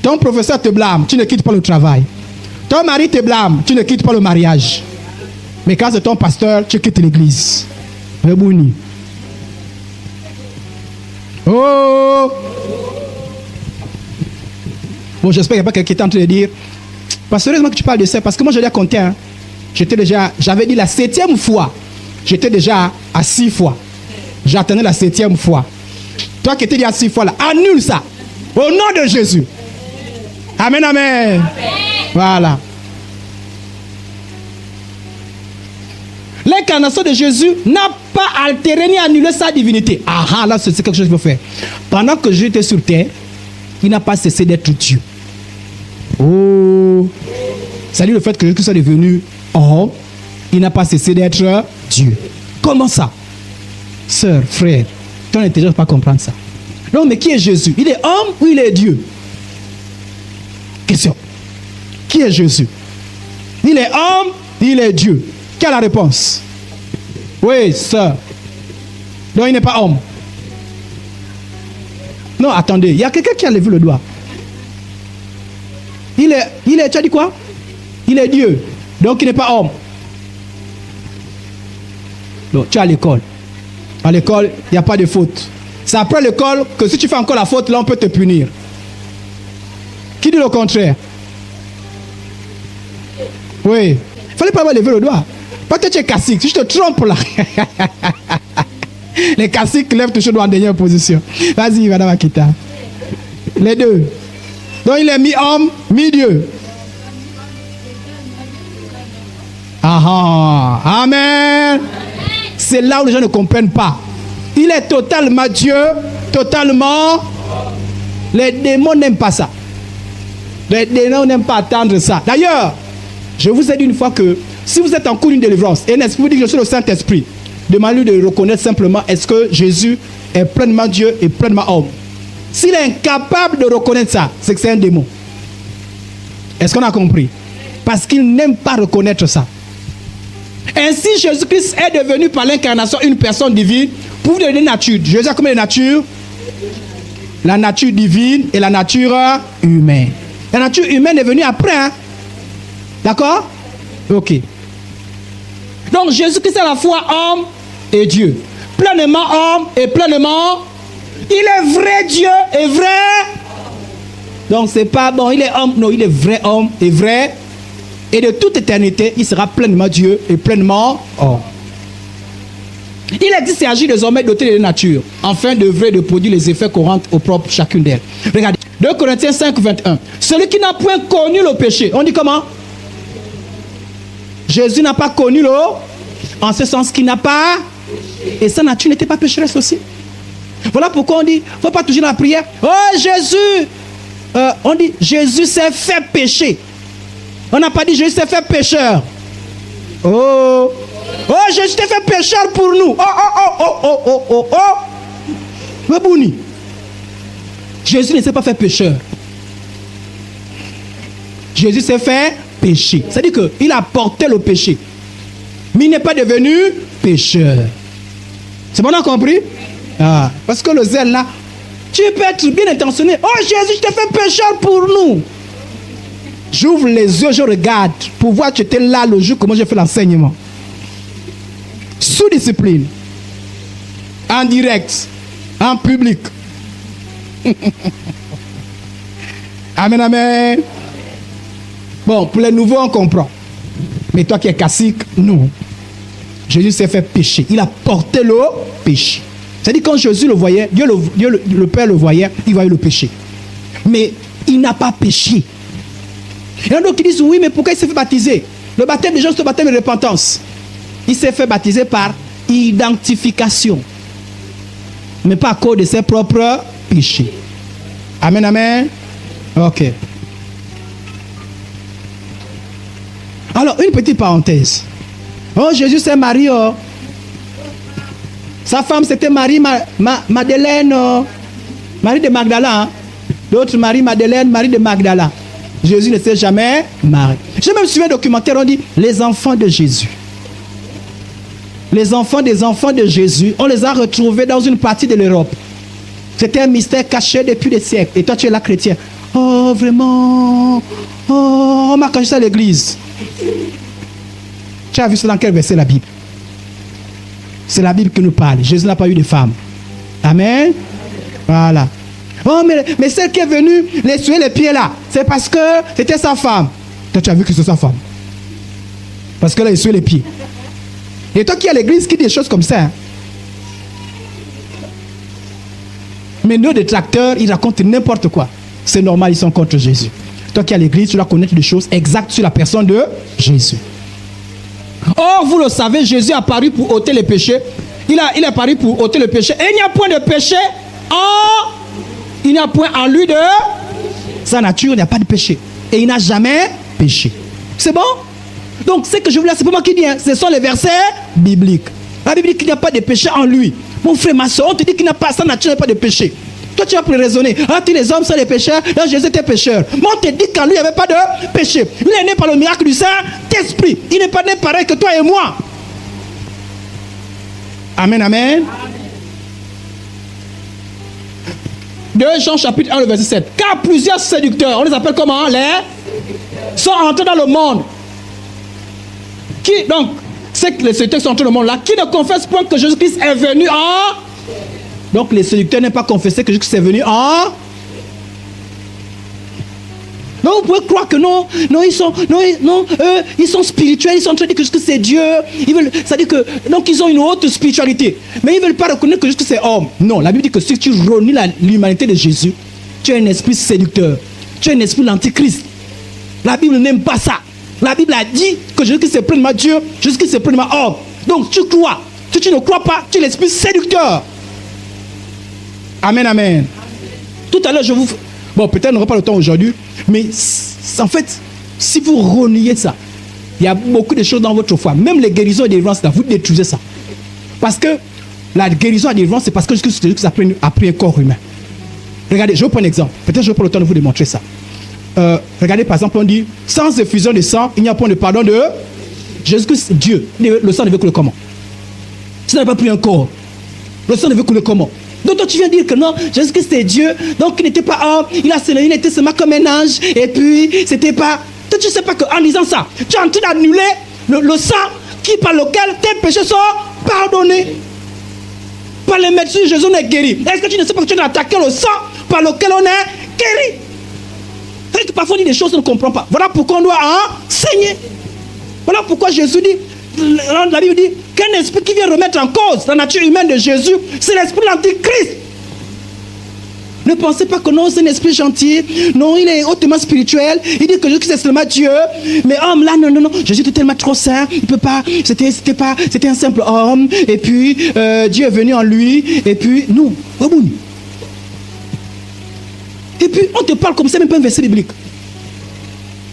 Ton professeur te blâme, tu ne quittes pas le travail. Ton mari te blâme, tu ne quittes pas le mariage. Mais quand c'est ton pasteur, tu quittes l'église. Rebouni. Oh! Bon, j'espère qu'il n'y a pas quelqu'un qui est en train de dire, parce heureusement que tu parles de ça, parce que moi je l'ai compté. Hein. J'avais dit la 7e fois. J'étais déjà à 6 fois. J'attendais la 7e fois. Toi qui étais dit à 6 fois là, annule ça. Au nom de Jésus. Amen, amen. Amen. Voilà. L'incarnation de Jésus n'a pas altéré ni annulé sa divinité. Ah, là, c'est quelque chose qu'il faut faire. Pendant que Jésus était sur terre, il n'a pas cessé d'être Dieu. Oh. C'est-à-dire le fait que Jésus soit devenu homme, il n'a pas cessé d'être Dieu. Comment ça? Sœur, frère, ton intelligence ne peut pas comprendre ça. Non, mais qui est Jésus? Il est homme ou il est Dieu? Question. Qui est Jésus? Il est homme, il est Dieu. Quelle est la réponse? Oui, sœur. Donc il n'est pas homme. Non, attendez, il y a quelqu'un qui a levé le doigt. Il est, tu as dit quoi? Il est Dieu. Donc il n'est pas homme. Donc tu es à l'école. À l'école, il n'y a pas de faute. C'est après l'école que si tu fais encore la faute, là on peut te punir. Qui dit le contraire? Oui. Il ne fallait pas avoir levé le doigt. Peut-être tu es cacique. Si je te trompe là. Les caciques lèvent toujours le doigt en dernière position. Vas-y, madame Akita. Les deux. Donc il est mi-homme, mi-dieu. Ah, amen. C'est là où les gens ne comprennent pas. Il est totalement Dieu, totalement. Les démons n'aiment pas ça. Les démons n'aiment pas attendre ça. D'ailleurs, je vous ai dit une fois que si vous êtes en cours d'une délivrance et un esprit vous dit que je suis le Saint-Esprit, demandez-lui de reconnaître simplement est-ce que Jésus est pleinement Dieu et pleinement homme. S'il est incapable de reconnaître ça, c'est que c'est un démon. Est-ce qu'on a compris? Parce qu'il n'aime pas reconnaître ça. Ainsi, Jésus-Christ est devenu par l'incarnation une personne divine pour vous donner une nature. Jésus a combien de natures? La nature divine et la nature humaine. La nature humaine est venue après. Hein? D'accord? Ok. Donc Jésus-Christ est à la fois homme et Dieu. Pleinement homme et pleinement. Il est vrai Dieu et vrai. Donc c'est pas bon, il est homme. Non, il est vrai homme et vrai. Et de toute éternité, il sera pleinement Dieu et pleinement homme. Il existe et agit désormais doté de nature, afin d'œuvrer et de produire les effets courants au propre chacune d'elles. Regardez, 2 Corinthiens 5, 21. Celui qui n'a point connu le péché, on dit comment? Jésus n'a pas connu le, en ce sens qu'il n'a pas, et sa nature n'était pas pécheresse aussi. Voilà pourquoi on dit, il ne faut pas toujours la prière. Oh Jésus, on dit Jésus s'est fait pécher. On n'a pas dit Jésus s'est fait pécheur. Oh, oh Jésus s'est fait pécheur pour nous. Oh, oh, oh, oh, oh, oh, oh, oh. Mabouni. Jésus ne s'est pas fait pécheur. Jésus s'est fait péché. C'est-à-dire qu'il a porté le péché. Mais il n'est pas devenu pécheur. C'est bon, on a compris? Ah, parce que le zèle là, tu peux être bien intentionné. Oh Jésus, je t'ai fait pécheur pour nous. J'ouvre les yeux, je regarde pour voir que tu étais là le jour comment j'ai fait l'enseignement. Sous discipline. En direct. En public. Amen, amen. Bon, pour les nouveaux, on comprend. Mais toi qui es cacique, non. Jésus s'est fait pécher. Il a porté le péché. C'est-à-dire quand Jésus le voyait, Dieu le Père le voyait, il voyait le péché. Mais il n'a pas péché. Il y en a d'autres qui disent, oui, mais pourquoi il s'est fait baptiser? Le baptême des gens, c'est le baptême de repentance. Il s'est fait baptiser par identification. Mais pas à cause de ses propres péchés. Amen, amen. Ok. Alors, une petite parenthèse. Oh, Jésus s'est marié. Oh. Sa femme, c'était Marie Madeleine. Oh. Marie de Magdala. Hein. L'autre Marie Madeleine, Marie de Magdala. Jésus ne s'est jamais marié. J'ai même suivi un documentaire, on dit les enfants de Jésus. Les enfants des enfants de Jésus, on les a retrouvés dans une partie de l'Europe. C'était un mystère caché depuis des siècles. Et toi, tu es là chrétien. Oh, vraiment. Oh, on m'a caché ça à l'église. Tu as vu ça dans quel verset la Bible? C'est la Bible qui nous parle. Jésus n'a pas eu de femme. Amen. Voilà. Oh, mais celle qui est venue les suer les pieds là, c'est parce que c'était sa femme. Toi, tu as vu que c'est sa femme. Parce qu'elle a essuyé les pieds. Et toi qui es à l'église qui dit des choses comme ça. Hein? Mais nos détracteurs, ils racontent n'importe quoi. C'est normal, ils sont contre Jésus. Toi qui es à l'église, tu dois connaître des choses exactes sur la personne de Jésus. Or, vous le savez, Jésus est apparu pour ôter les péchés. Il est apparu pour ôter le péché. Et il n'y a point de péché en... Il n'y a point en lui de sa nature, il n'y a pas de péché. Et il n'a jamais péché. C'est bon? Donc, ce que je voulais, c'est pas moi qui dis, hein, ce sont les versets bibliques. La Bible dit qu'il n'y a pas de péché en lui. Mon frère, ma soeur, on te dit qu'il n'a pas, sa nature n'a pas de péché. Toi, tu vas pour raisonner. Ah, tous les hommes sont des pécheurs. Là, Jésus était pécheur. Mais on te dit qu'en lui, il n'y avait pas de péché. Il est né par le miracle du Saint-Esprit. Il n'est pas né pareil que toi et moi. Amen, amen. 2 Jean chapitre 1, le verset 7. Car plusieurs séducteurs, on les appelle comment? Les sont entrés dans le monde. Qui, donc, c'est que les séducteurs sont entrés dans le monde là, qui ne confessent point que Jésus-Christ est venu en... Donc les séducteurs n'ont pas confessé que Jésus-Christ est venu en... Donc vous pouvez croire que non, ils sont spirituels, ils sont en train de dire que Jésus-Christ c'est Dieu. C'est-à-dire que, donc ils ont une haute spiritualité. Mais ils ne veulent pas reconnaître que Jésus-Christ c'est homme. Non, la Bible dit que si tu renies l'humanité de Jésus, tu es un esprit séducteur. Tu es un esprit l'antichrist. La Bible n'aime pas ça. La Bible a dit que Jésus-Christ c'est pleinement Dieu, Jésus-Christ c'est pleinement homme. Donc tu crois. Si tu ne crois pas, tu es l'esprit séducteur. Amen, amen. Tout à l'heure, je vous... Bon, peut-être on n'aura pas le temps aujourd'hui, mais en fait, si vous reniez ça, il y a beaucoup de choses dans votre foi. Même les guérisons et délivrances, vous détruisez ça. Parce que la guérison et la délivrance, c'est parce que Jésus a pris un corps humain. Regardez, je vais vous prendre un exemple. Peut-être je vais prendre le temps de vous démontrer ça. Regardez, par exemple, on dit, sans effusion de sang, il n'y a point de pardon de Jésus-Christ, Dieu. Le sang ne veut couler comment? Si tu n'as pas pris un corps, le sang ne veut couler comment? Donc toi tu viens dire que non, Jésus-Christ c'est Dieu, donc il n'était pas homme, il était seulement comme un ange, et puis c'était pas... Toi tu ne sais pas qu'en disant ça, tu es en train d'annuler le sang qui par lequel tes péchés sont pardonnés. Par les médecins, Jésus on est guéri. Est-ce que tu ne sais pas que tu as attaqué le sang par lequel on est guéri? C'est que parfois on dit des choses qu'on ne comprend pas. Voilà pourquoi on doit enseigner. Voilà pourquoi Jésus dit, la Bible dit qu'un esprit qui vient remettre en cause la nature humaine de Jésus, c'est l'esprit de l'antichrist. Ne pensez pas que non, c'est un esprit gentil. Non, il est hautement spirituel. Il dit que Jésus c'est seulement Dieu. Mais homme là, non. Jésus était tellement trop saint. Il peut pas. C'était un simple homme. Et puis Dieu est venu en lui. Et puis nous, et puis on te parle comme ça, même pas un verset biblique.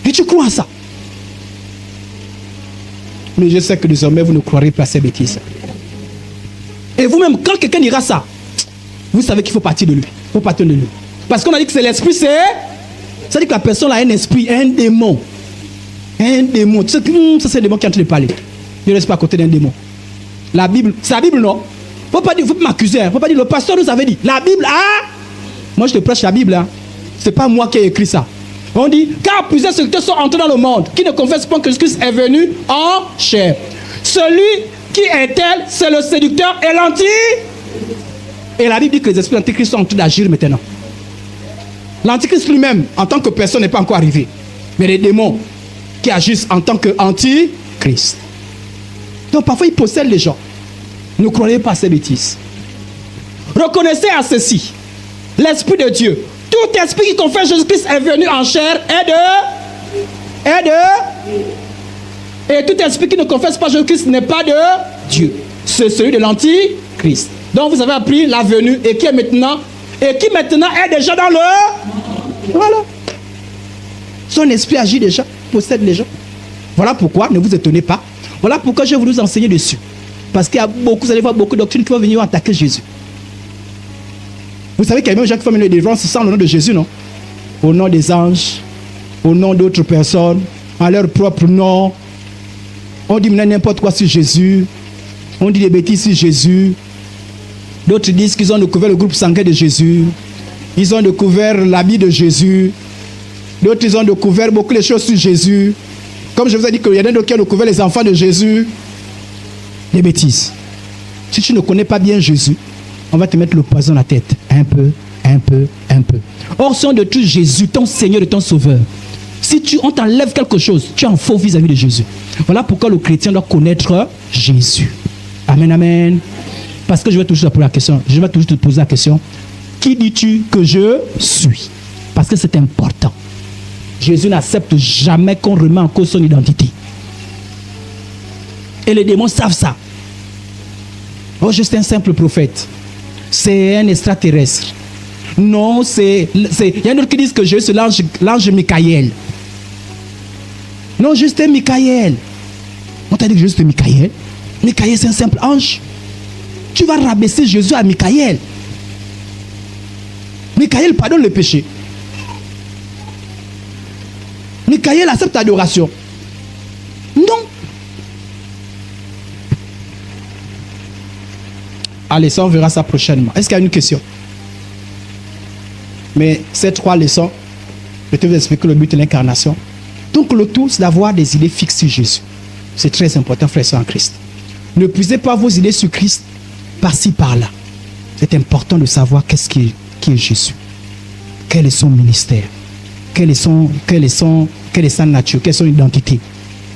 Et tu crois à ça. Mais je sais que désormais, vous ne croirez pas à ces bêtises. Et vous-même, quand quelqu'un dira ça, vous savez qu'il faut partir de lui. Il faut partir de lui. Parce qu'on a dit que c'est l'esprit, c'est... Ça dit que la personne a un esprit, un démon. Un démon. Tu sais que ça c'est un démon qui est en train de parler. Ne reste pas à côté d'un démon. La Bible, c'est la Bible, non? Il ne faut pas m'accuser. Il ne faut pas dire, le pasteur nous avait dit. La Bible, moi je te prêche la Bible. Ce n'est pas moi qui ai écrit ça. On dit, car plusieurs séducteurs sont entrés dans le monde, qui ne confessent pas que Jésus est venu en chair. Celui qui est tel, c'est le séducteur et l'anti. Et la Bible dit que les esprits antichrist sont en train d'agir maintenant. L'antichrist lui-même, en tant que personne, n'est pas encore arrivé. Mais les démons qui agissent en tant qu'antichrist. Donc parfois, ils possèdent les gens. Ne croyez pas à ces bêtises. Reconnaissez à ceci, l'Esprit de Dieu. Tout esprit qui confesse Jésus-Christ est venu en chair et tout esprit qui ne confesse pas Jésus-Christ n'est pas de Dieu. C'est celui de l'antichrist. Donc vous avez appris la venue et qui maintenant est déjà dans le... Voilà. Son esprit agit déjà, possède les gens. Voilà pourquoi, ne vous étonnez pas. Voilà pourquoi je vais vous enseigner dessus. Parce qu'il y a beaucoup, vous allez voir beaucoup de doctrines qui vont venir attaquer Jésus. Vous savez qu'il y a même gens qui font une délivrance sans le nom de Jésus, non? Au nom des anges, au nom d'autres personnes, à leur propre nom. On dit n'importe quoi sur Jésus. On dit des bêtises sur Jésus. D'autres disent qu'ils ont découvert le groupe sanguin de Jésus. Ils ont découvert l'habit de Jésus. D'autres, ils ont découvert beaucoup de choses sur Jésus. Comme je vous ai dit qu'il y en a d'autres qui ont découvert les enfants de Jésus. Des bêtises. Si tu ne connais pas bien Jésus, on va te mettre le poison dans la tête. Un peu, un peu, un peu. Or, si on de tout Jésus, ton Seigneur et ton Sauveur, si on t'enlève quelque chose, tu es en faux vis-à-vis de Jésus. Voilà pourquoi le chrétien doit connaître Jésus. Amen, amen. Parce que je vais toujours te poser la question. Je vais toujours te poser la question. Qui dis-tu que je suis? Parce que c'est important. Jésus n'accepte jamais qu'on remet en cause son identité. Et les démons savent ça. Oh, je suis un simple prophète. C'est un extraterrestre. Non, il y en a d'autres qui disent que je suis l'ange Michael. Non, juste un Michael. On t'a dit que je suis Michael. Michael, c'est un simple ange. Tu vas rabaisser Jésus à Michael. Michael pardonne le péché. Michael accepte l'adoration. Non. Allez, ça, on verra ça prochainement. Est-ce qu'il y a une question? Mais ces 3 leçons, je vais vous expliquer le but de l'incarnation. Donc, le tout, c'est d'avoir des idées fixes sur Jésus. C'est très important, frères et sœurs en Christ. Ne puisez pas vos idées sur Christ par-ci, par-là. C'est important de savoir qui est Jésus. Quel est son ministère? Quelle est sa nature? Quelle est son identité?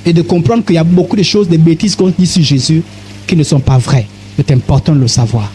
Et de comprendre qu'il y a beaucoup de choses, des bêtises qu'on dit sur Jésus qui ne sont pas vraies. C'est important de le savoir.